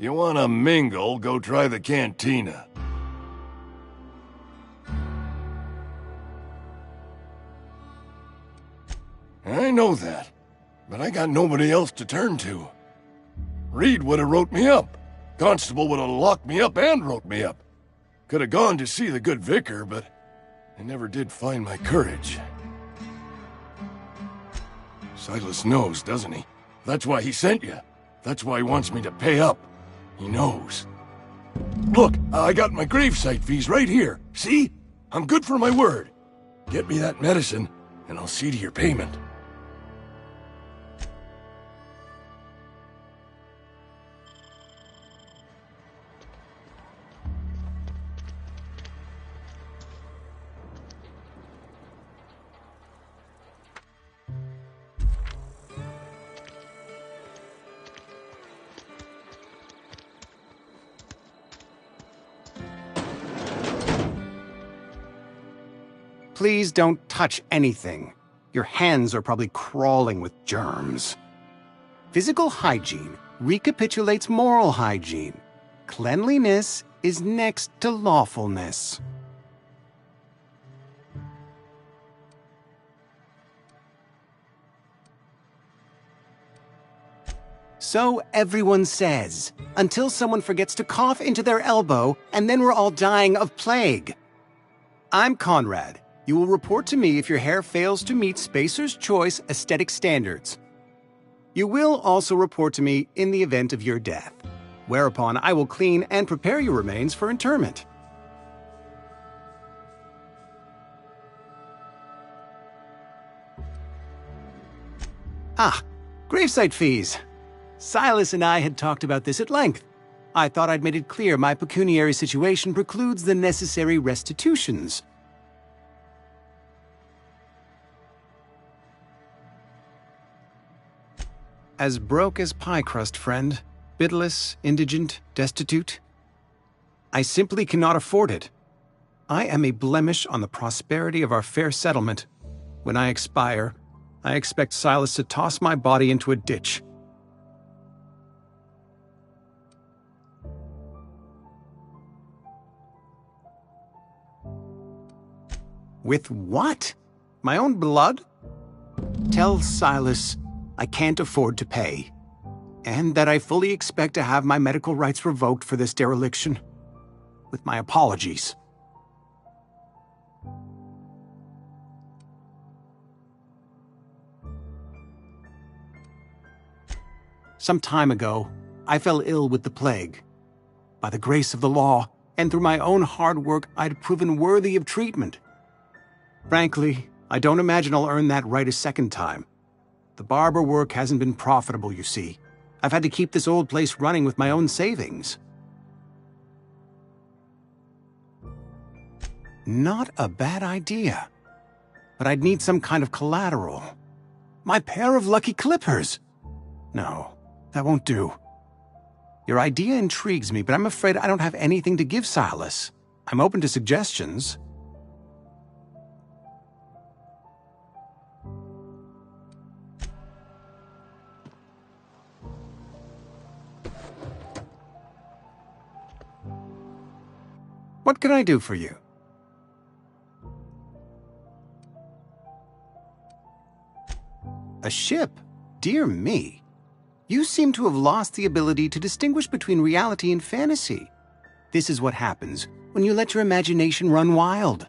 you wanna mingle, go try the cantina. I know that, but I got nobody else to turn to. Reed would have wrote me up. Constable would have locked me up and wrote me up. Could have gone to see the good vicar, but I never did find my courage. Silas knows, doesn't he? That's why he sent you. That's why he wants me to pay up. He knows. Look, I got my gravesite fees right here. See? I'm good for my word. Get me that medicine, and I'll see to your payment. Please don't touch anything. Your hands are probably crawling with germs. Physical hygiene recapitulates moral hygiene. Cleanliness is next to lawfulness. So everyone says, until someone forgets to cough into their elbow, and then we're all dying of plague. I'm Conrad. You will report to me if your hair fails to meet Spacer's Choice aesthetic standards. You will also report to me in the event of your death, whereupon I will clean and prepare your remains for interment. Ah, gravesite fees. Silas and I had talked about this at length. I thought I'd made it clear my pecuniary situation precludes the necessary restitutions. As broke as pie crust, friend. Bidless, indigent, destitute. I simply cannot afford it. I am a blemish on the prosperity of our fair settlement. When I expire, I expect Silas to toss my body into a ditch. With what? My own blood? Tell Silas I can't afford to pay, and that I fully expect to have my medical rights revoked for this dereliction. With my apologies. Some time ago, I fell ill with the plague. By the grace of the law, and through my own hard work, I'd proven worthy of treatment. Frankly, I don't imagine I'll earn that right a second time. The barber work hasn't been profitable, you see. I've had to keep this old place running with my own savings. Not a bad idea. But I'd need some kind of collateral. My pair of lucky clippers! No, that won't do. Your idea intrigues me, but I'm afraid I don't have anything to give Silas. I'm open to suggestions. What can I do for you? A ship? Dear me. You seem to have lost the ability to distinguish between reality and fantasy. This is what happens when you let your imagination run wild.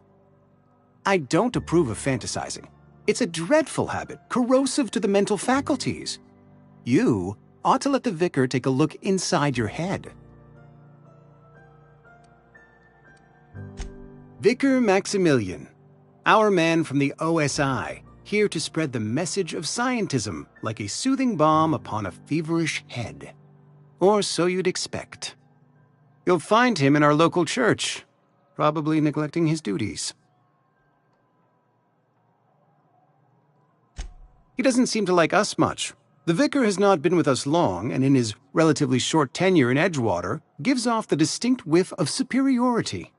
I don't approve of fantasizing. It's a dreadful habit, corrosive to the mental faculties. You ought to let the vicar take a look inside your head. Vicar Maximilian, our man from the OSI, here to spread the message of scientism like a soothing balm upon a feverish head. Or so you'd expect. You'll find him in our local church, probably neglecting his duties. He doesn't seem to like us much. The vicar has not been with us long, and in his relatively short tenure in Edgewater, gives off the distinct whiff of superiority.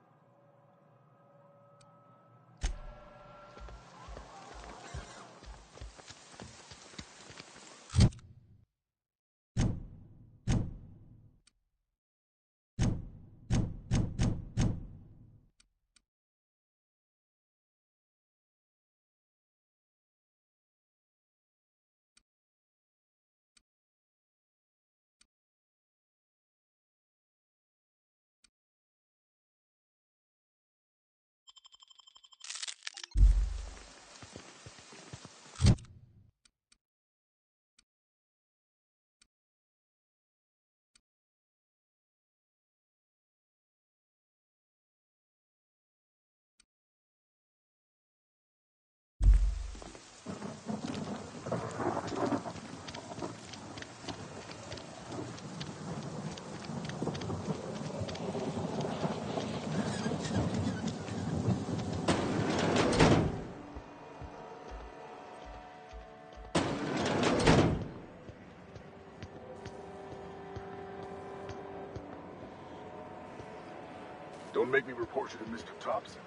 Don't make me report you to Mr. Thompson.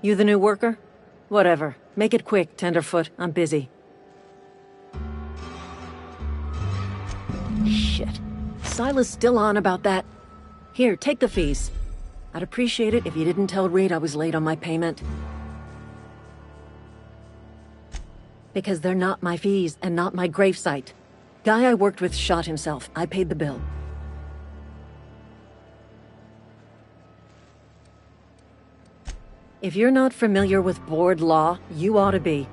You the new worker? Whatever. Make it quick, Tenderfoot. I'm busy. Shit. Silas still on about that. Here, take the fees. I'd appreciate it if you didn't tell Reed I was late on my payment. Because they're not my fees and not my gravesite. Guy I worked with shot himself. I paid the bill. If you're not familiar with board law, you ought to be.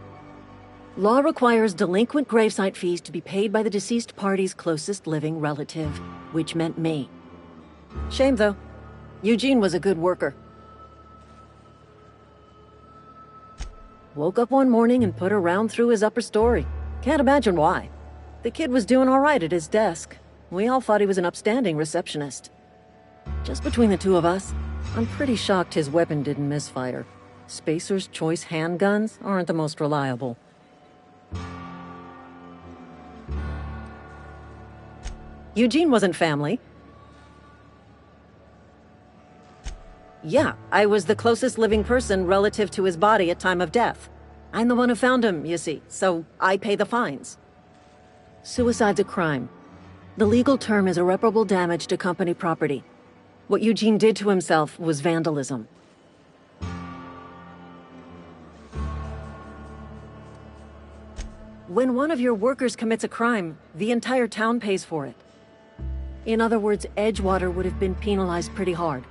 Law requires delinquent gravesite fees to be paid by the deceased party's closest living relative, which meant me. Shame, though. Eugene was a good worker. Woke up one morning and put a round through his upper story. Can't imagine why. The kid was doing all right at his desk. We all thought he was an upstanding receptionist. Just between the two of us, I'm pretty shocked his weapon didn't misfire. Spacer's Choice handguns aren't the most reliable. Eugene wasn't family. Yeah, I was the closest living person relative to his body at time of death. I'm the one who found him, you see, so I pay the fines. Suicide's a crime. The legal term is irreparable damage to company property. What Eugene did to himself was vandalism. When one of your workers commits a crime, the entire town pays for it. In other words, Edgewater would have been penalized pretty hard.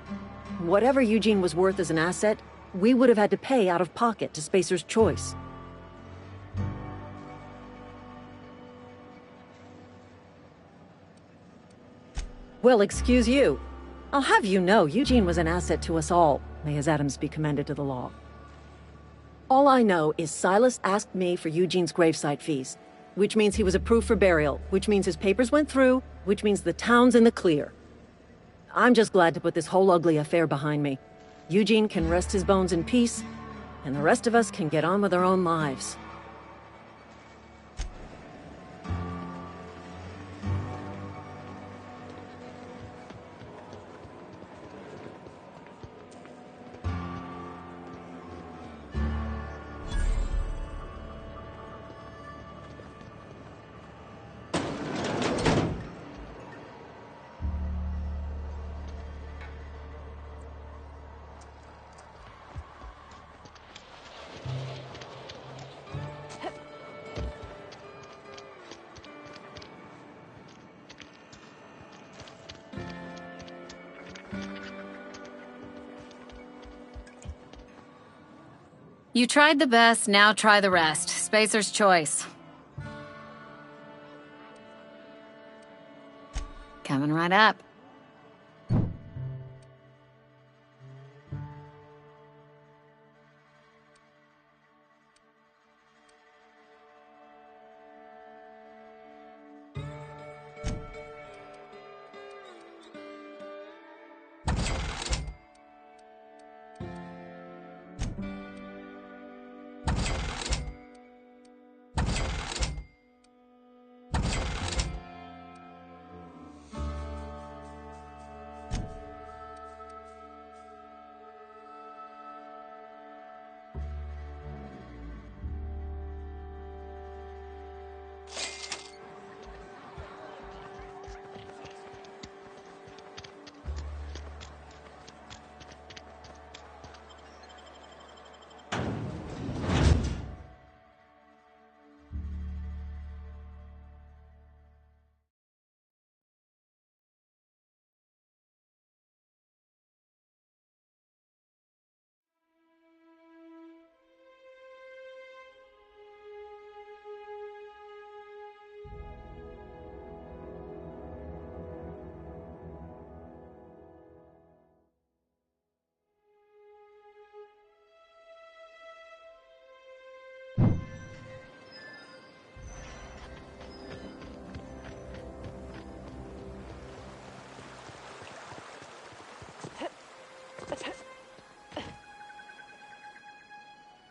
Whatever Eugene was worth as an asset, we would have had to pay out of pocket to Spacer's Choice. Well, excuse you. I'll have you know, Eugene was an asset to us all. May his atoms be commended to the law. All I know is Silas asked me for Eugene's gravesite fees, which means he was approved for burial, which means his papers went through, which means the town's in the clear. I'm just glad to put this whole ugly affair behind me. Eugene can rest his bones in peace, and the rest of us can get on with our own lives. You tried the best, now try the rest. Spacer's Choice. Coming right up.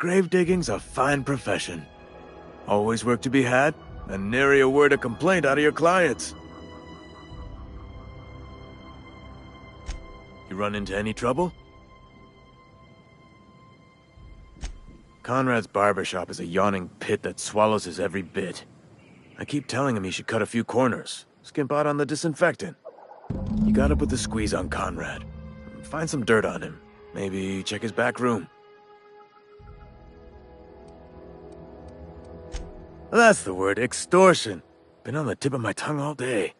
Grave digging's a fine profession. Always work to be had? and nary a word of complaint out of your clients. You run into any trouble? Conrad's barbershop is a yawning pit that swallows his every bit. I keep telling him he should cut a few corners, skimp out on the disinfectant. You gotta put the squeeze on Conrad. Find some dirt on him. Maybe check his back room. That's the word, extortion. Been on the tip of my tongue all day.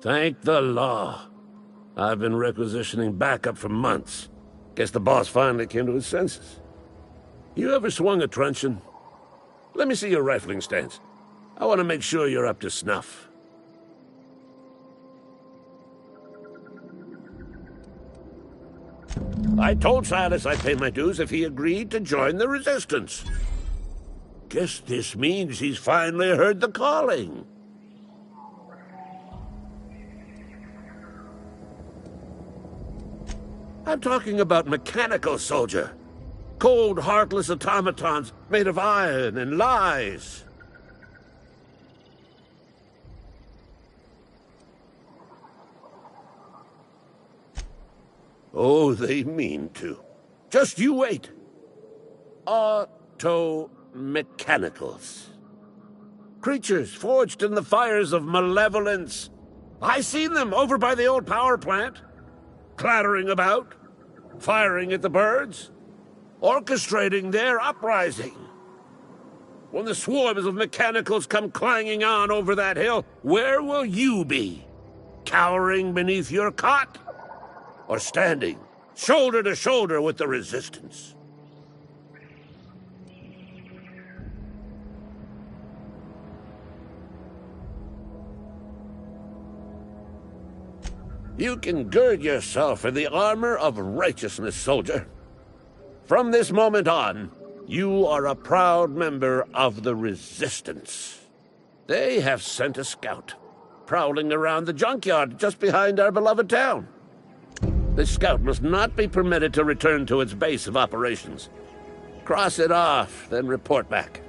Thank the law. I've been requisitioning backup for months. Guess the boss finally came to his senses. You ever swung a truncheon? Let me see your rifling stance. I want to make sure you're up to snuff. I told Silas I'd pay my dues if he agreed to join the resistance. Guess this means he's finally heard the calling. I'm talking about mechanical soldier. Cold, heartless automatons made of iron and lies. Oh, they mean to. Just you wait. Auto-mechanicals. Creatures forged in the fires of malevolence. I seen them over by the old power plant. Clattering about, firing at the birds, orchestrating their uprising. When the swarms of mechanicals come clanging on over that hill, where will you be? Cowering beneath your cot? Or standing, shoulder to shoulder with the resistance? You can gird yourself in the armor of righteousness, soldier. From this moment on, you are a proud member of the Resistance. They have sent a scout, prowling around the junkyard just behind our beloved town. This scout must not be permitted to return to its base of operations. Cross it off, then report back.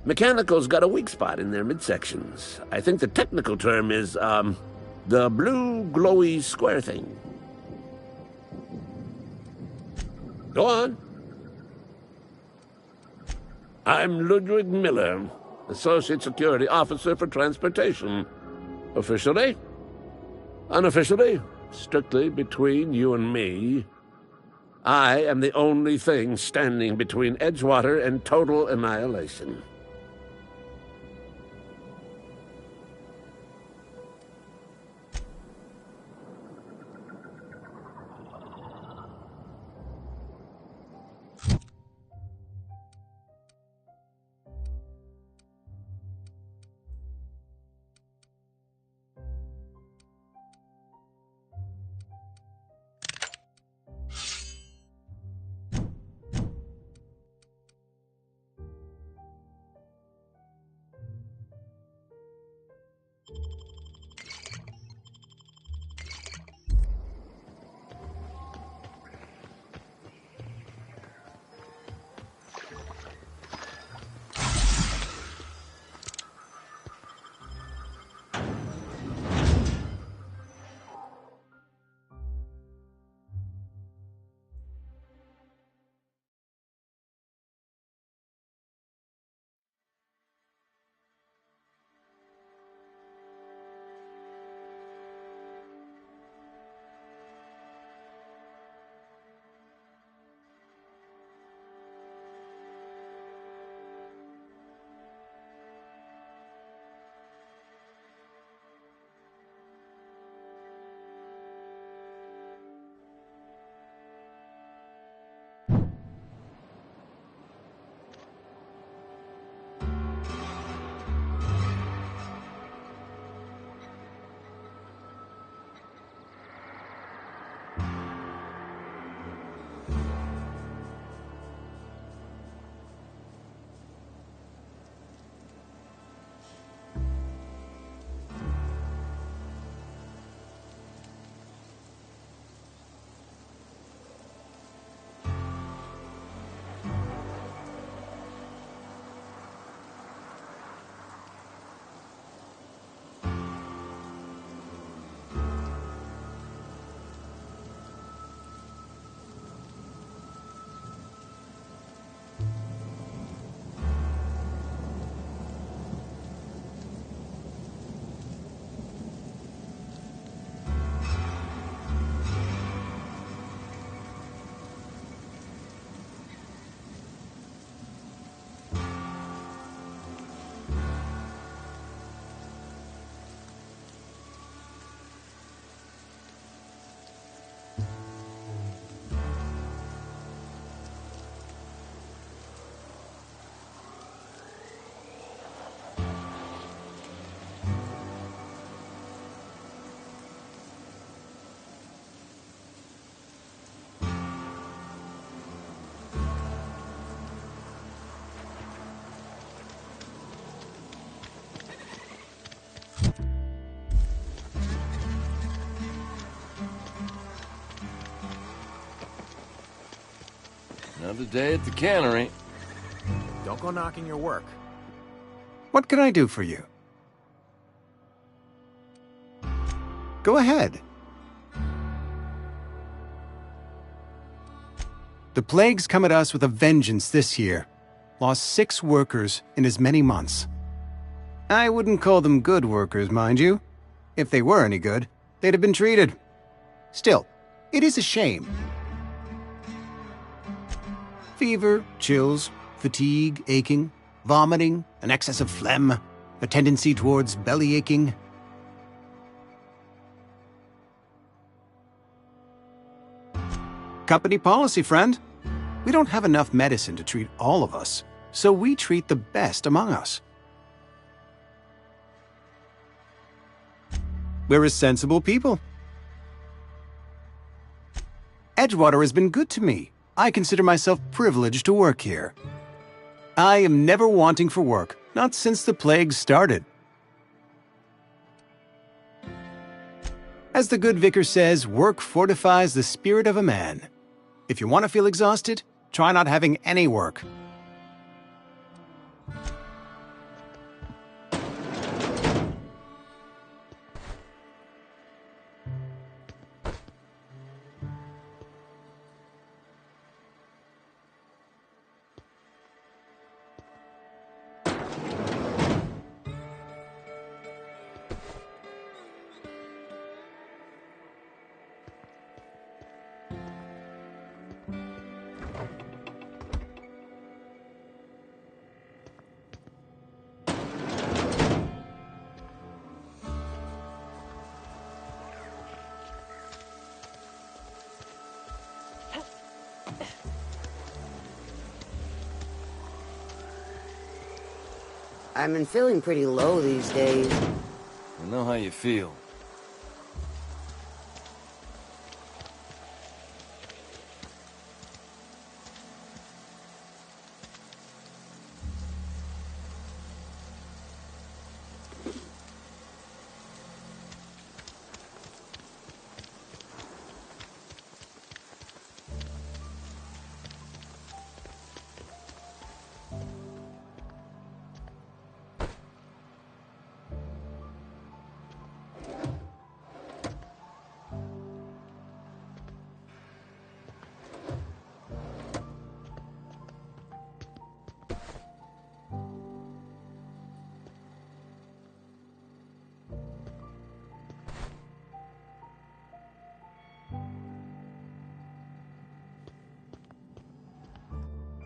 Mechanicals got a weak spot in their midsections. I think the technical term is, the blue glowy square thing. Go on. I'm Ludwig Miller, Associate Security Officer for Transportation. Officially? Unofficially? Strictly between you and me. I am the only thing standing between Edgewater and total annihilation. Another day at the cannery. Don't go knocking your work. What can I do for you? Go ahead. The plague's come at us with a vengeance this year. Lost 6 workers in as many months. I wouldn't call them good workers, mind you. If they were any good, they'd have been treated. Still, it is a shame. Fever, chills, fatigue, aching, vomiting, an excess of phlegm, a tendency towards belly aching. Company policy, friend. We don't have enough medicine to treat all of us, so we treat the best among us. We're a sensible people. Edgewater has been good to me. I consider myself privileged to work here. I am never wanting for work, not since the plague started. As the good vicar says, work fortifies the spirit of a man. If you want to feel exhausted, try not having any work. I've been feeling pretty low these days. I know how you feel.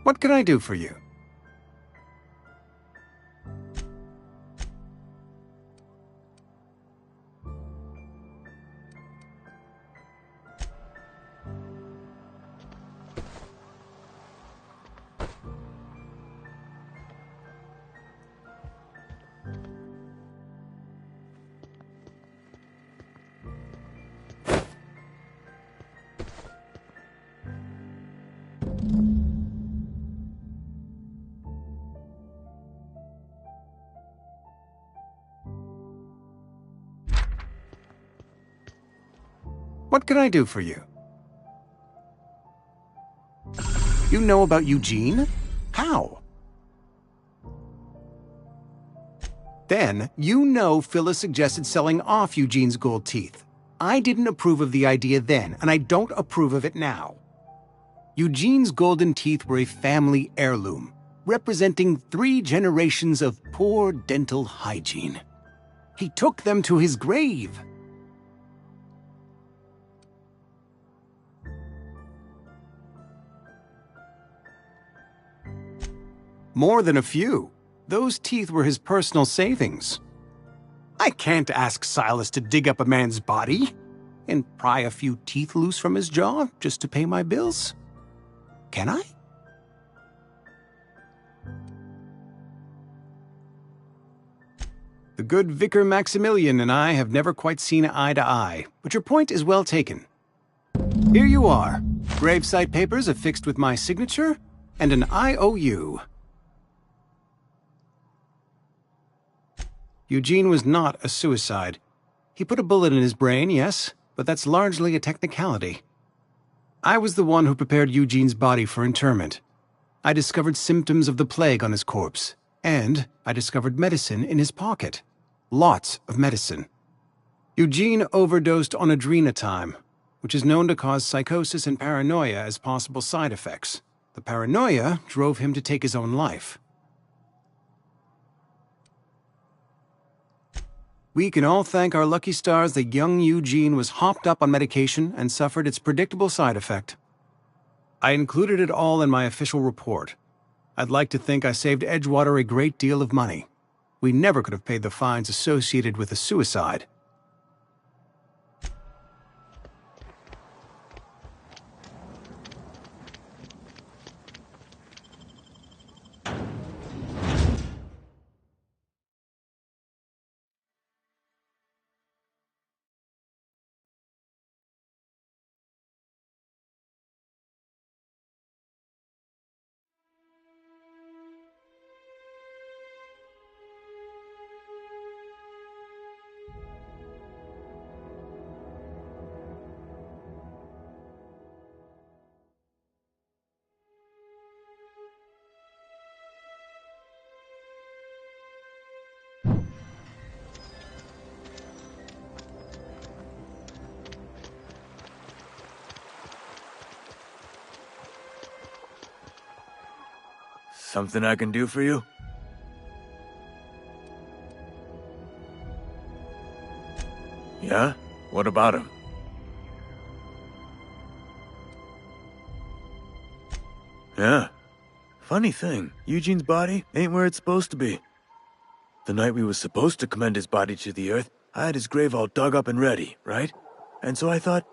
What can I do for you? What can I do for you? You know about Eugene? How? Then, you know Phyllis suggested selling off Eugene's gold teeth. I didn't approve of the idea then, and I don't approve of it now. Eugene's golden teeth were a family heirloom, representing 3 generations of poor dental hygiene. He took them to his grave. More than a few. Those teeth were his personal savings. I can't ask Silas to dig up a man's body and pry a few teeth loose from his jaw just to pay my bills. Can I? The good Vicar Maximilian and I have never quite seen eye to eye, but your point is well taken. Here you are. Gravesite papers affixed with my signature and an IOU. Eugene was not a suicide. He put a bullet in his brain, yes, but that's largely a technicality. I was the one who prepared Eugene's body for interment. I discovered symptoms of the plague on his corpse, and I discovered medicine in his pocket. Lots of medicine. Eugene overdosed on adrenatime, which is known to cause psychosis and paranoia as possible side effects. The paranoia drove him to take his own life. We can all thank our lucky stars that young Eugene was hopped up on medication and suffered its predictable side effect. I included it all in my official report. I'd like to think I saved Edgewater a great deal of money. We never could have paid the fines associated with the suicide. Something I can do for you? Yeah? What about him? Yeah. Funny thing, Eugene's body ain't where it's supposed to be. The night we was supposed to commend his body to the earth, I had his grave all dug up and ready, right? And so I thought,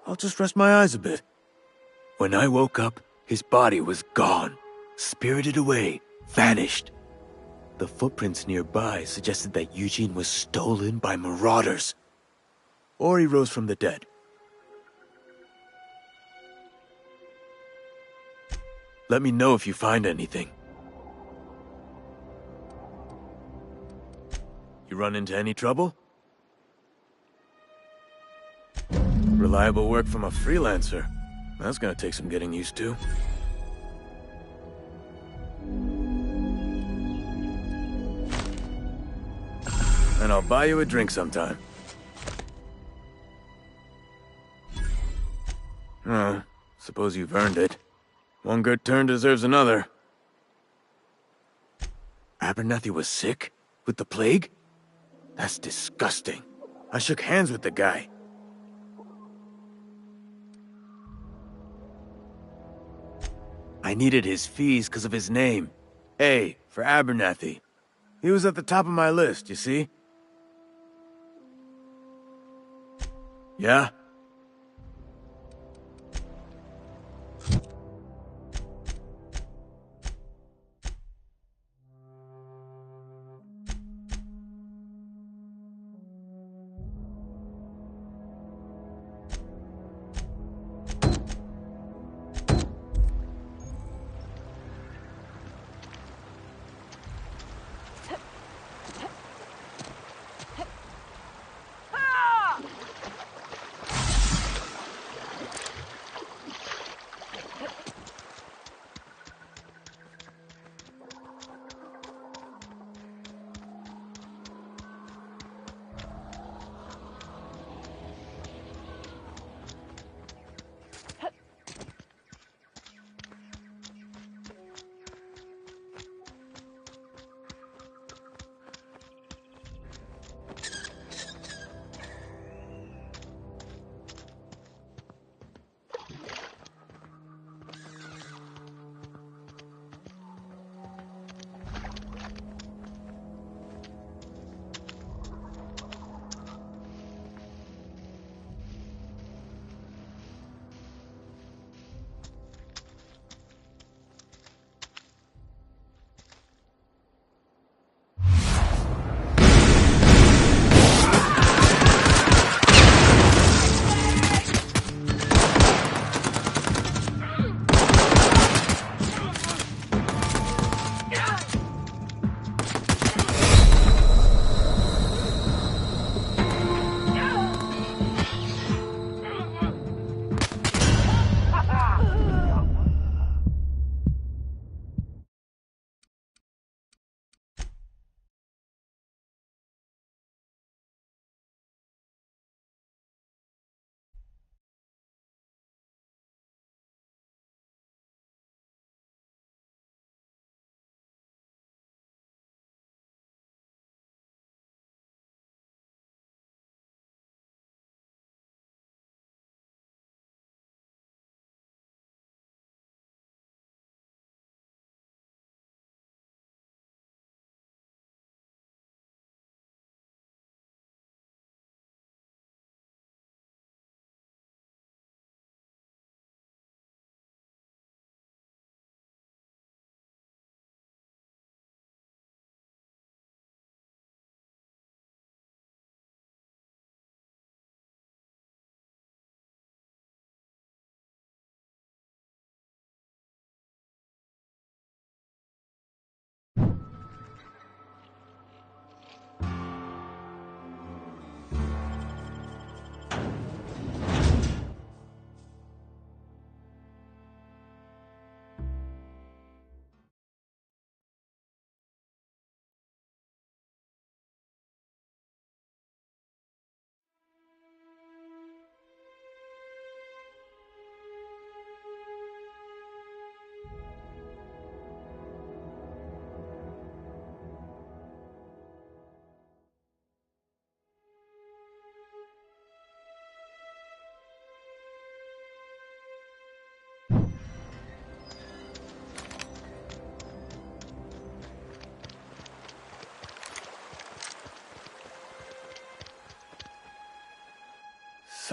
I'll just rest my eyes a bit. When I woke up, his body was gone. Spirited away, vanished. The footprints nearby suggested that Eugene was stolen by marauders. Or he rose from the dead. Let me know if you find anything. You run into any trouble? Reliable work from a freelancer. That's gonna take some getting used to. And I'll buy you a drink sometime. Oh, suppose you've earned it. One good turn deserves another. Abernathy was sick? With the plague? That's disgusting. I shook hands with the guy. I needed his fees because of his name. A, for Abernathy. He was at the top of my list, you see? Yeah?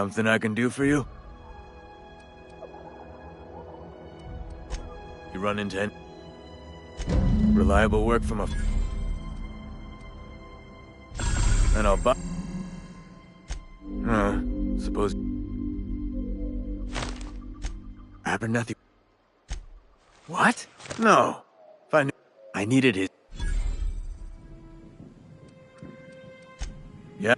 Something I can do for you? You run into any reliable work from a... And I'll buy... Suppose... Abernathy... What? No. If I knew... I needed his... Yeah.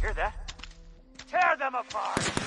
Hear that? Tear them apart!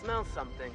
Smell something.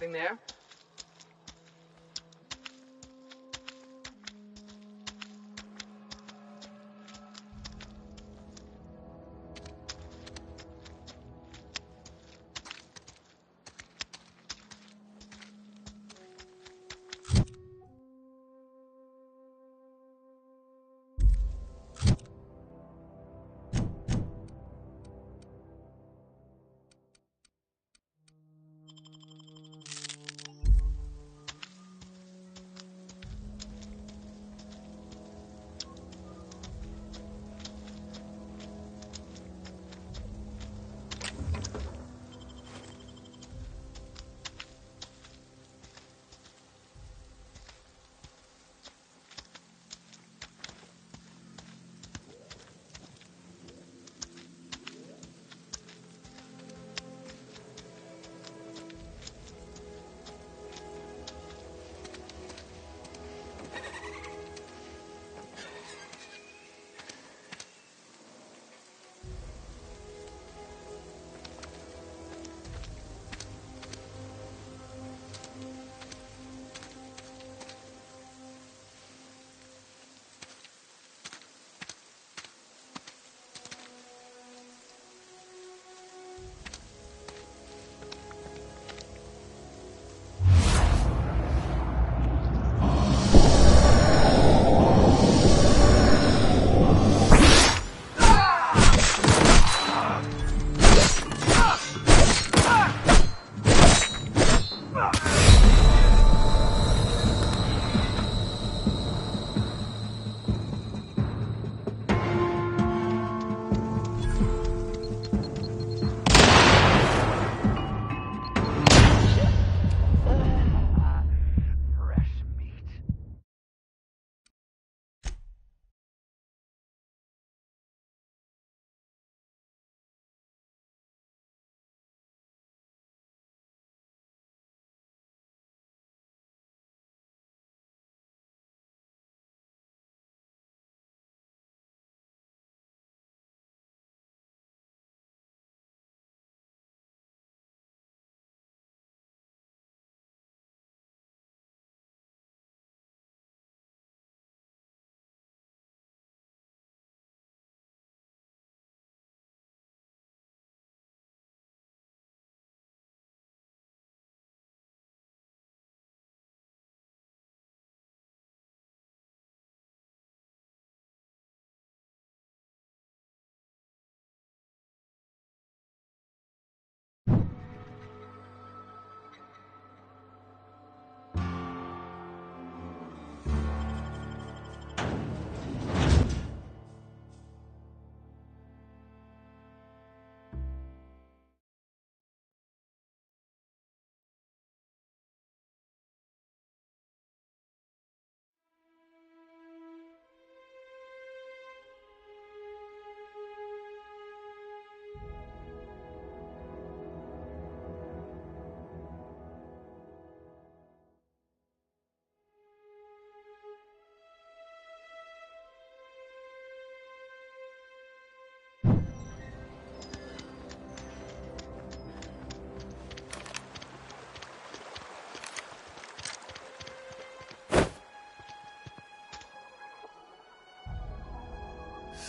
Anything there?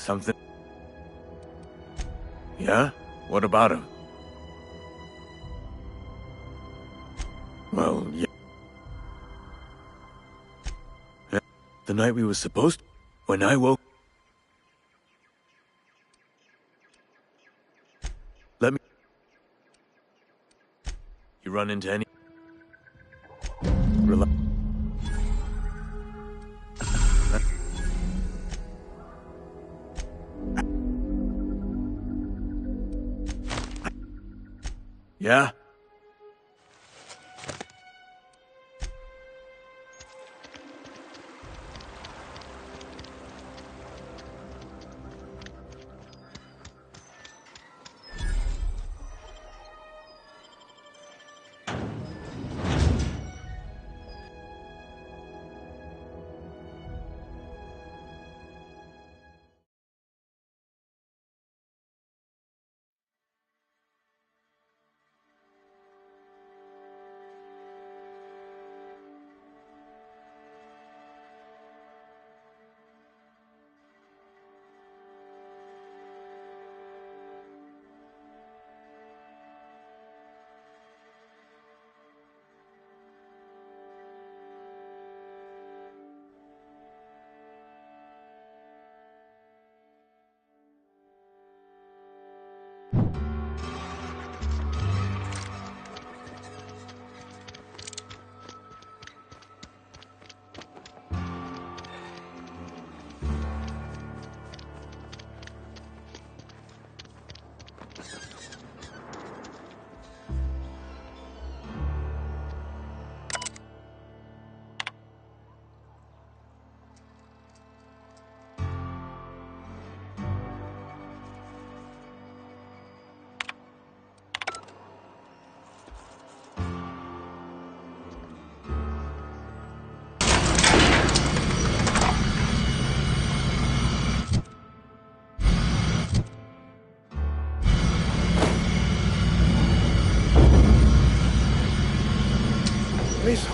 Something? Yeah? What about him? Well, yeah. The night we was supposed to, when I woke... Let me... You run into any... Yeah?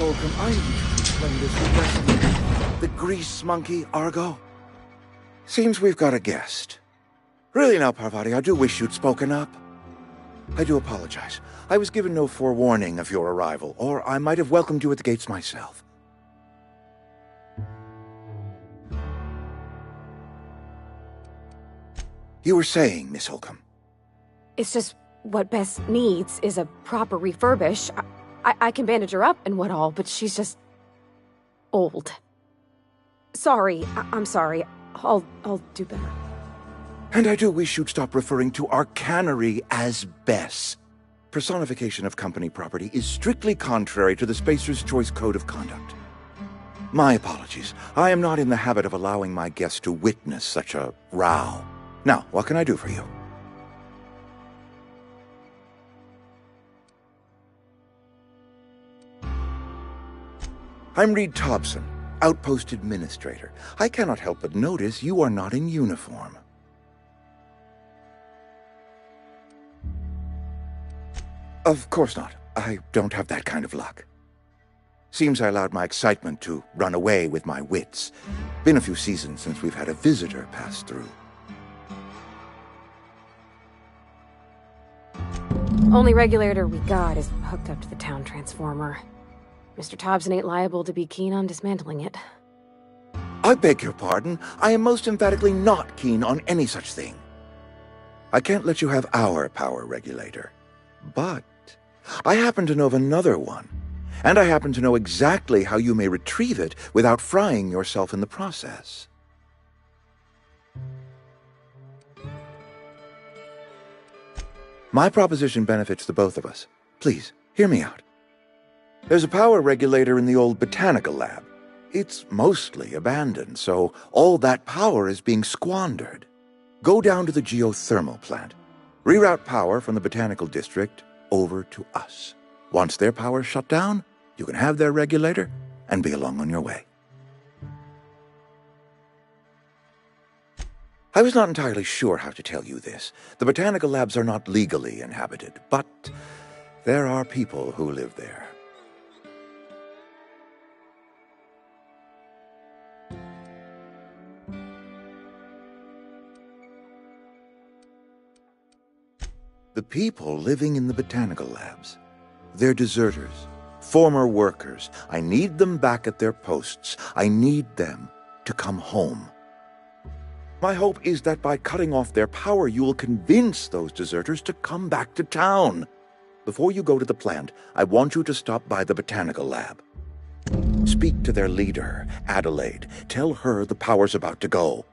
Holcomb, I need you to explain this regressing. The grease monkey, Argo? Seems we've got a guest. Really now, Parvati, I do wish you'd spoken up. I do apologize. I was given no forewarning of your arrival, or I might have welcomed you at the gates myself. You were saying, Miss Holcomb. It's just what Bess needs is a proper refurbish. I can bandage her up and what all, but she's just old. Sorry, I'm sorry. I'll do better. And I do wish you'd stop referring to our cannery as Bess. Personification of company property is strictly contrary to the Spacer's Choice Code of Conduct. My apologies. I am not in the habit of allowing my guests to witness such a row. Now, what can I do for you? I'm Reed Thompson, Outpost Administrator. I cannot help but notice you are not in uniform. Of course not. I don't have that kind of luck. Seems I allowed my excitement to run away with my wits. Been a few seasons since we've had a visitor pass through. Only regulator we got is hooked up to the town transformer. Mr. Thompson ain't liable to be keen on dismantling it. I beg your pardon. I am most emphatically not keen on any such thing. I can't let you have our power regulator. But I happen to know of another one. And I happen to know exactly how you may retrieve it without frying yourself in the process. My proposition benefits the both of us. Please, hear me out. There's a power regulator in the old botanical lab. It's mostly abandoned, so all that power is being squandered. Go down to the geothermal plant. Reroute power from the botanical district over to us. Once their power's shut down, you can have their regulator and be along on your way. I was not entirely sure how to tell you this. The botanical labs are not legally inhabited, but there are people who live there. The people living in the botanical labs, they're deserters, former workers. I need them back at their posts. I need them to come home. My hope is that by cutting off their power, you will convince those deserters to come back to town. Before you go to the plant, I want you to stop by the botanical lab. Speak to their leader, Adelaide. Tell her the power's about to go,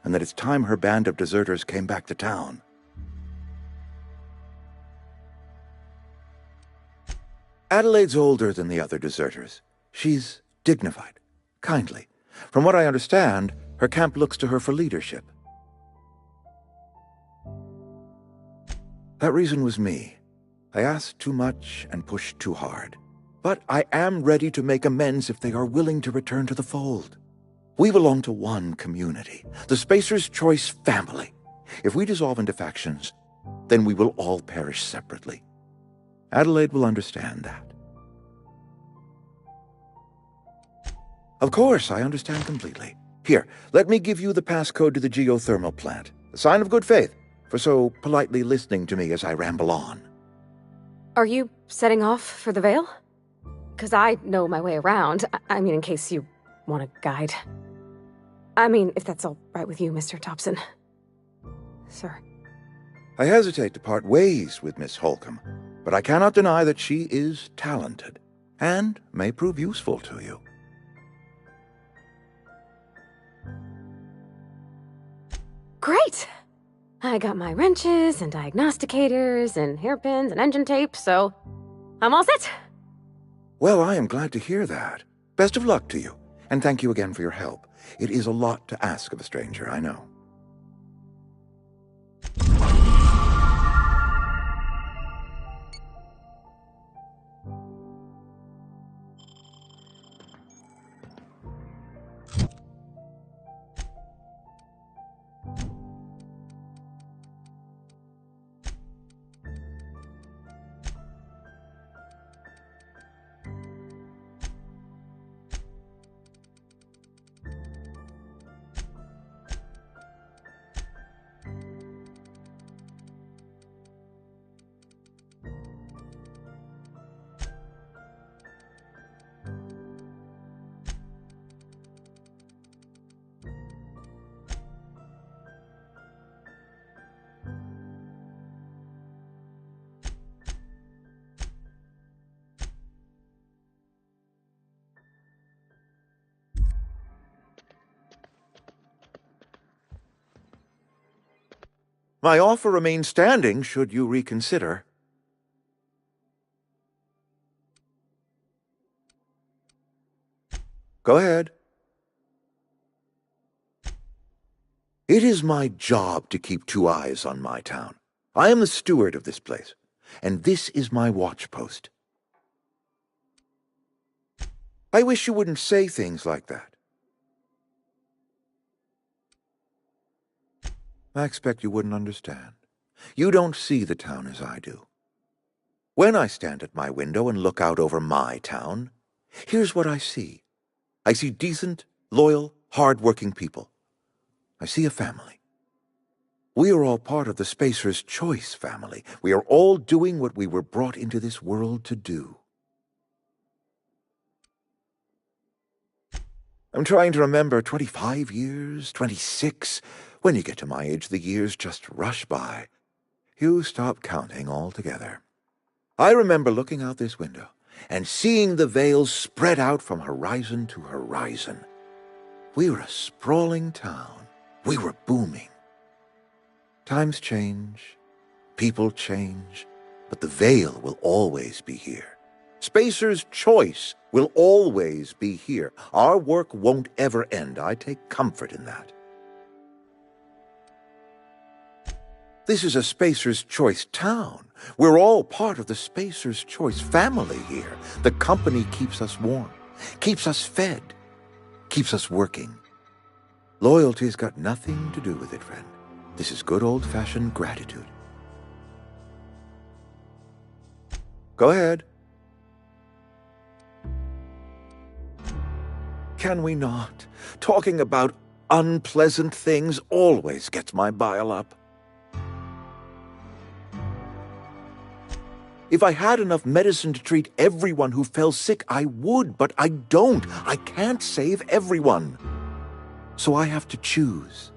and that it's time her band of deserters came back to town. Adelaide's older than the other deserters. She's dignified, kindly. From what I understand, her camp looks to her for leadership. That reason was me. I asked too much and pushed too hard. But I am ready to make amends if they are willing to return to the fold. We belong to one community, the Spacer's Choice family. If we dissolve into factions, then we will all perish separately. Adelaide will understand that. Of course, I understand completely. Here, let me give you the passcode to the geothermal plant. A sign of good faith, for so politely listening to me as I ramble on. Are you setting off for the Vale? 'Cause I know my way around. I mean, in case you want a guide. I mean, if that's all right with you, Mr. Thompson. Sir. I hesitate to part ways with Miss Holcomb, but I cannot deny that she is talented, and may prove useful to you. Great! I got my wrenches and diagnosticators and hairpins and engine tape, so I'm all set. Well, I am glad to hear that. Best of luck to you, and thank you again for your help. It is a lot to ask of a stranger, I know. My offer remains standing should you reconsider. Go ahead. It is my job to keep two eyes on my town. I am the steward of this place, and this is my watch post. I wish you wouldn't say things like that. I expect you wouldn't understand. You don't see the town as I do. When I stand at my window and look out over my town, here's what I see. I see decent, loyal, hard-working people. I see a family. We are all part of the Spacer's Choice family. We are all doing what we were brought into this world to do. I'm trying to remember 25 years, 26. When you get to my age, the years just rush by. You stop counting altogether. I remember looking out this window and seeing the veils spread out from horizon to horizon. We were a sprawling town. We were booming. Times change, people change, but the veil will always be here. Spacer's Choice will always be here. Our work won't ever end. I take comfort in that. This is a Spacer's Choice town. We're all part of the Spacer's Choice family here. The company keeps us warm, keeps us fed, keeps us working. Loyalty's got nothing to do with it, friend. This is good old-fashioned gratitude. Go ahead. Can we not? Talking about unpleasant things always gets my bile up. If I had enough medicine to treat everyone who fell sick, I would, but I don't. I can't save everyone. So I have to choose.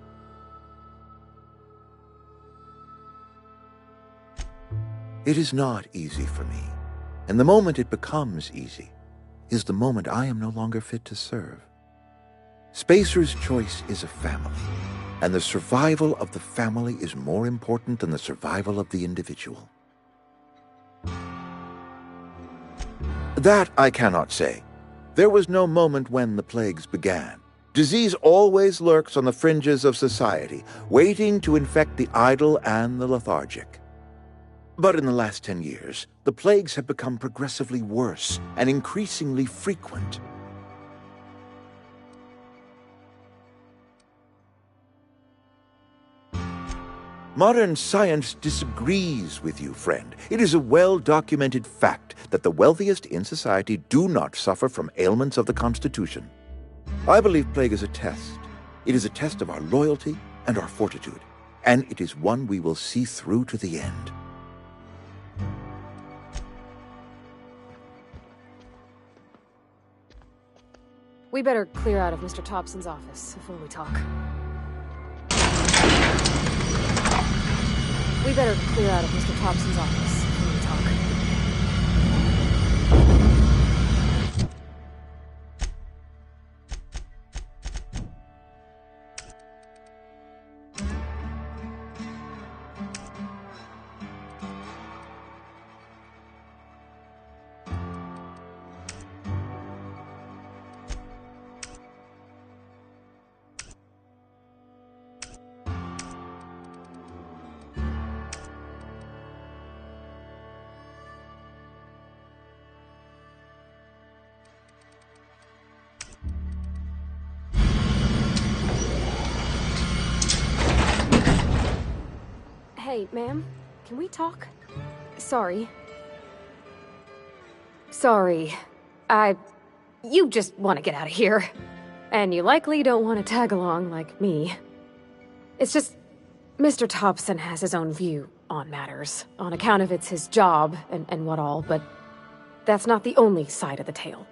It is not easy for me, and the moment it becomes easy is the moment I am no longer fit to serve. Spacer's Choice is a family, and the survival of the family is more important than the survival of the individual. That I cannot say. There was no moment when the plagues began. Disease always lurks on the fringes of society, waiting to infect the idle and the lethargic. But in the last 10 years, the plagues have become progressively worse and increasingly frequent. Modern science disagrees with you, friend. It is a well-documented fact that the wealthiest in society do not suffer from ailments of the Constitution. I believe plague is a test. It is a test of our loyalty and our fortitude, and it is one we will see through to the end. We better clear out of Mr. Thompson's office before we talk. We better clear out of Mr. Thompson's office before we talk. Hey, ma'am, can we talk? Sorry. You just want to get out of here. And you likely don't want to tag along like me. It's just, Mr. Thompson has his own view on matters, on account of it's his job and what all, but that's not the only side of the tale.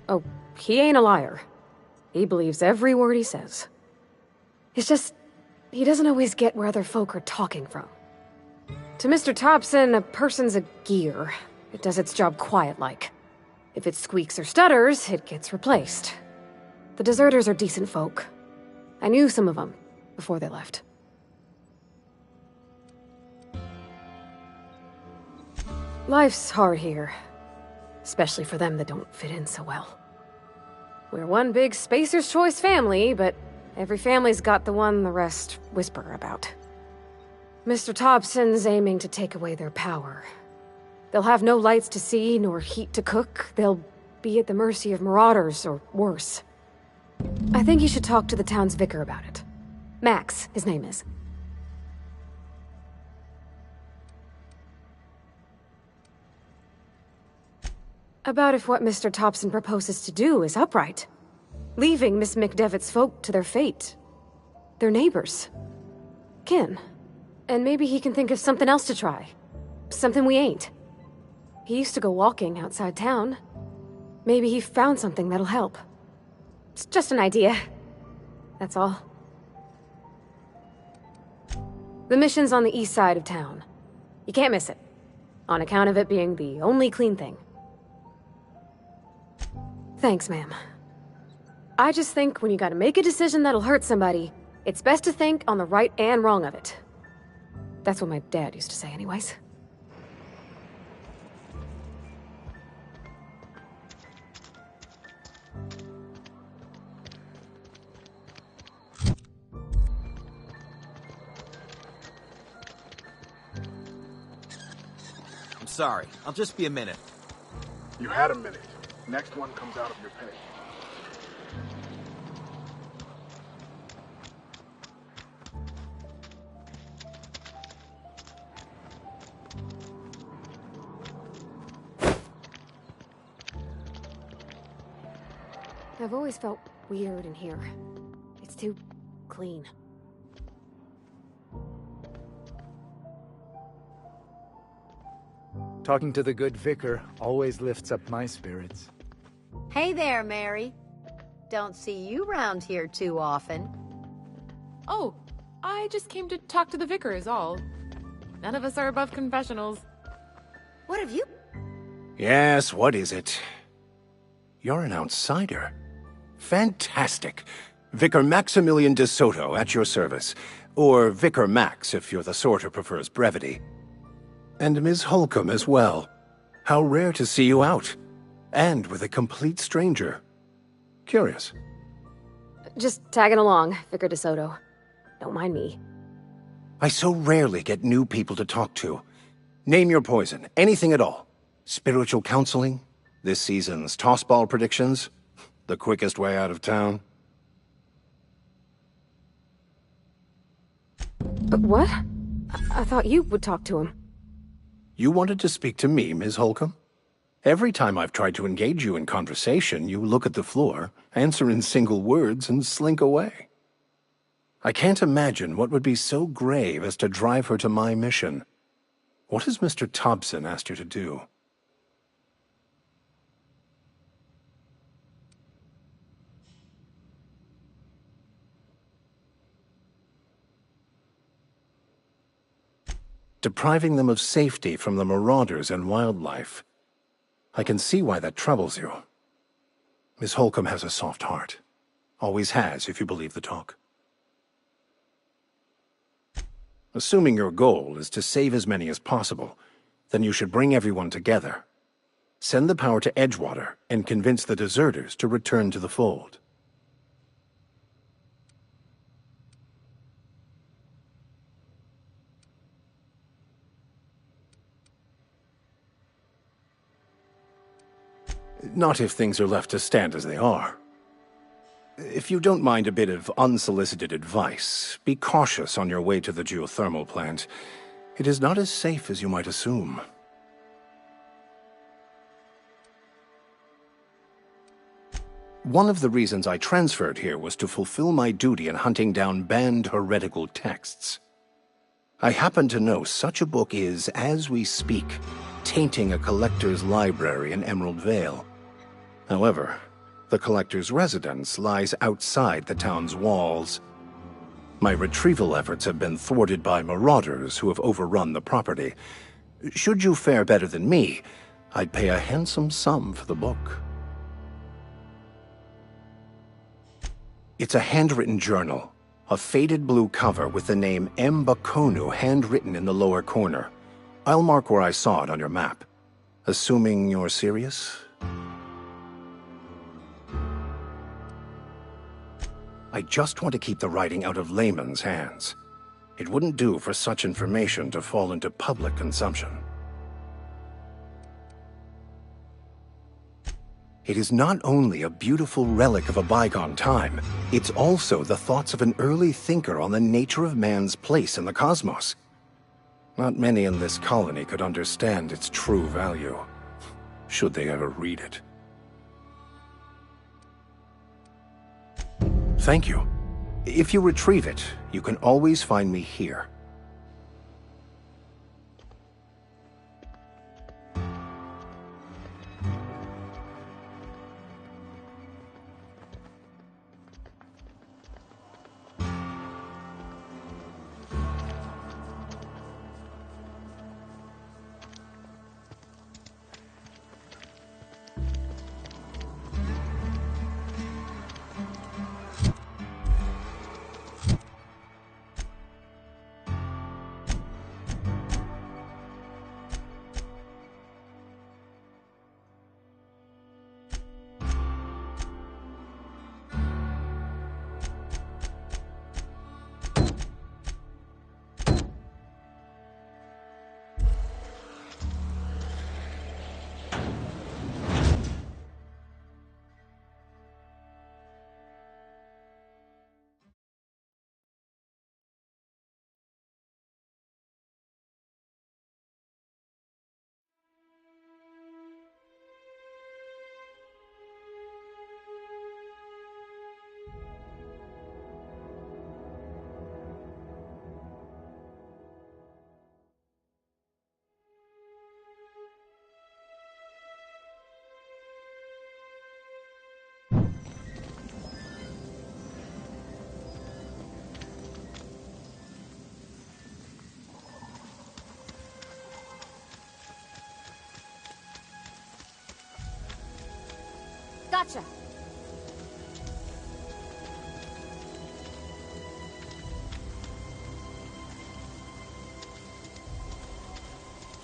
Oh, he ain't a liar. He believes every word he says. It's just, he doesn't always get where other folk are talking from. To Mr. Thompson, a person's a gear. It does its job quiet-like. If it squeaks or stutters, it gets replaced. The deserters are decent folk. I knew some of them before they left. Life's hard here, especially for them that don't fit in so well. We're one big Spacer's Choice family, but every family's got the one the rest whisper about. Mr. Thompson's aiming to take away their power. They'll have no lights to see, nor heat to cook. They'll be at the mercy of marauders, or worse. I think you should talk to the town's vicar about it. Max, his name is. About if what Mr. Thompson proposes to do is upright. Leaving Miss McDevitt's folk to their fate. Their neighbors. Kin. And maybe he can think of something else to try. Something we ain't. He used to go walking outside town. Maybe he found something that'll help. It's just an idea. That's all. The mission's on the east side of town. You can't miss it. On account of it being the only clean thing. Thanks, ma'am. I just think when you gotta make a decision that'll hurt somebody, it's best to think on the right and wrong of it. That's what my dad used to say anyways. I'm sorry. I'll just be a minute. You had a minute. Next one comes out of your pay. I've always felt weird in here. It's too clean. Talking to the good vicar always lifts up my spirits. Hey there, Mary. Don't see you round here too often. Oh, I just came to talk to the vicar is all. None of us are above confessionals. What have you... Yes, what is it? You're an outsider. Fantastic. Vicar Maximilian de Soto at your service. Or Vicar Max, if you're the sort who prefers brevity. And Ms. Holcomb as well. How rare to see you out. And with a complete stranger. Curious. Just tagging along, Vicar DeSoto. Don't mind me. I so rarely get new people to talk to. Name your poison, anything at all. Spiritual counseling? This season's tossball predictions? The quickest way out of town? But what? I thought you would talk to him. You wanted to speak to me, Ms. Holcomb? Every time I've tried to engage you in conversation, you look at the floor, answer in single words, and slink away. I can't imagine what would be so grave as to drive her to my mission. What has Mr. Thompson asked you to do? Depriving them of safety from the marauders and wildlife. I can see why that troubles you. Miss Holcomb has a soft heart. Always has, if you believe the talk. Assuming your goal is to save as many as possible, then you should bring everyone together. Send the power to Edgewater and convince the deserters to return to the fold. Not if things are left to stand as they are. If you don't mind a bit of unsolicited advice, be cautious on your way to the geothermal plant. It is not as safe as you might assume. One of the reasons I transferred here was to fulfill my duty in hunting down banned heretical texts. I happen to know such a book is, as we speak, tainting a collector's library in Emerald Vale. However, The collector's residence lies outside the town's walls. My retrieval efforts have been thwarted by marauders who have overrun the property. Should you fare better than me, I'd pay a handsome sum for the book. It's a handwritten journal, a faded blue cover with the name M. Bakonu handwritten in the lower corner. I'll mark where I saw it on your map. Assuming you're serious? I just want to keep the writing out of layman's hands. It wouldn't do for such information to fall into public consumption. It is not only a beautiful relic of a bygone time, it's also the thoughts of an early thinker on the nature of man's place in the cosmos. Not many in this colony could understand its true value, should they ever read it. Thank you. If you retrieve it, you can always find me here. Gotcha.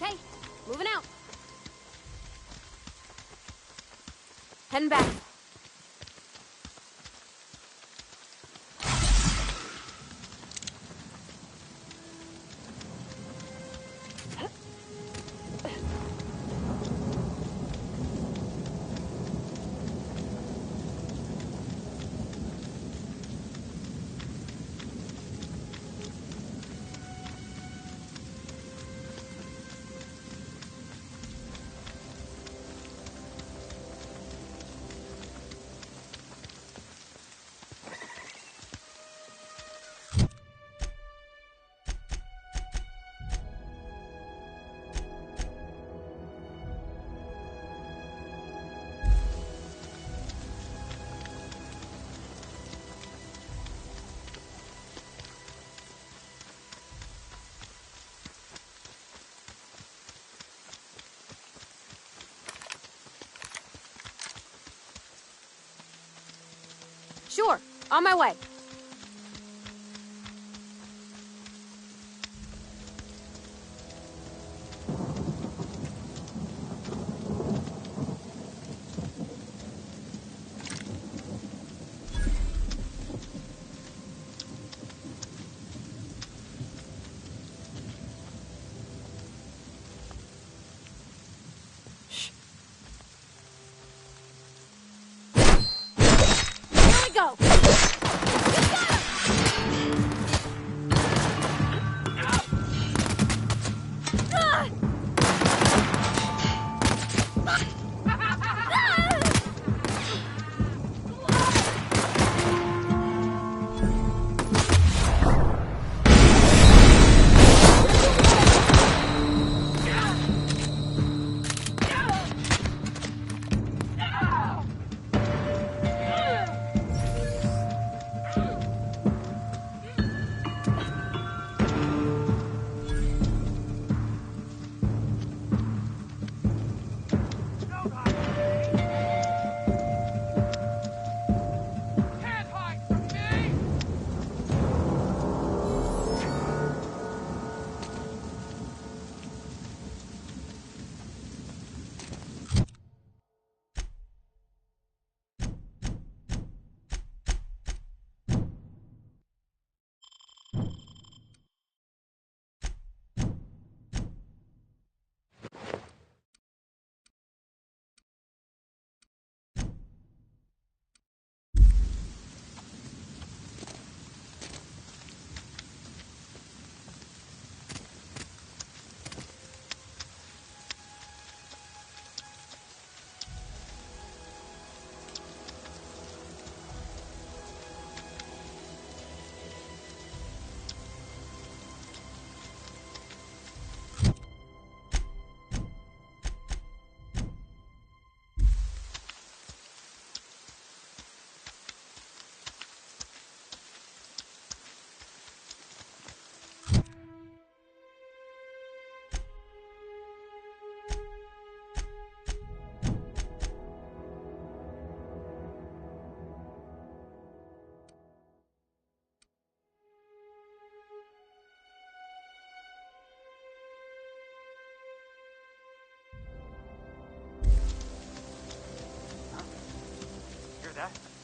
Okay, moving out. Heading back. Sure, on my way. Here we go. huh?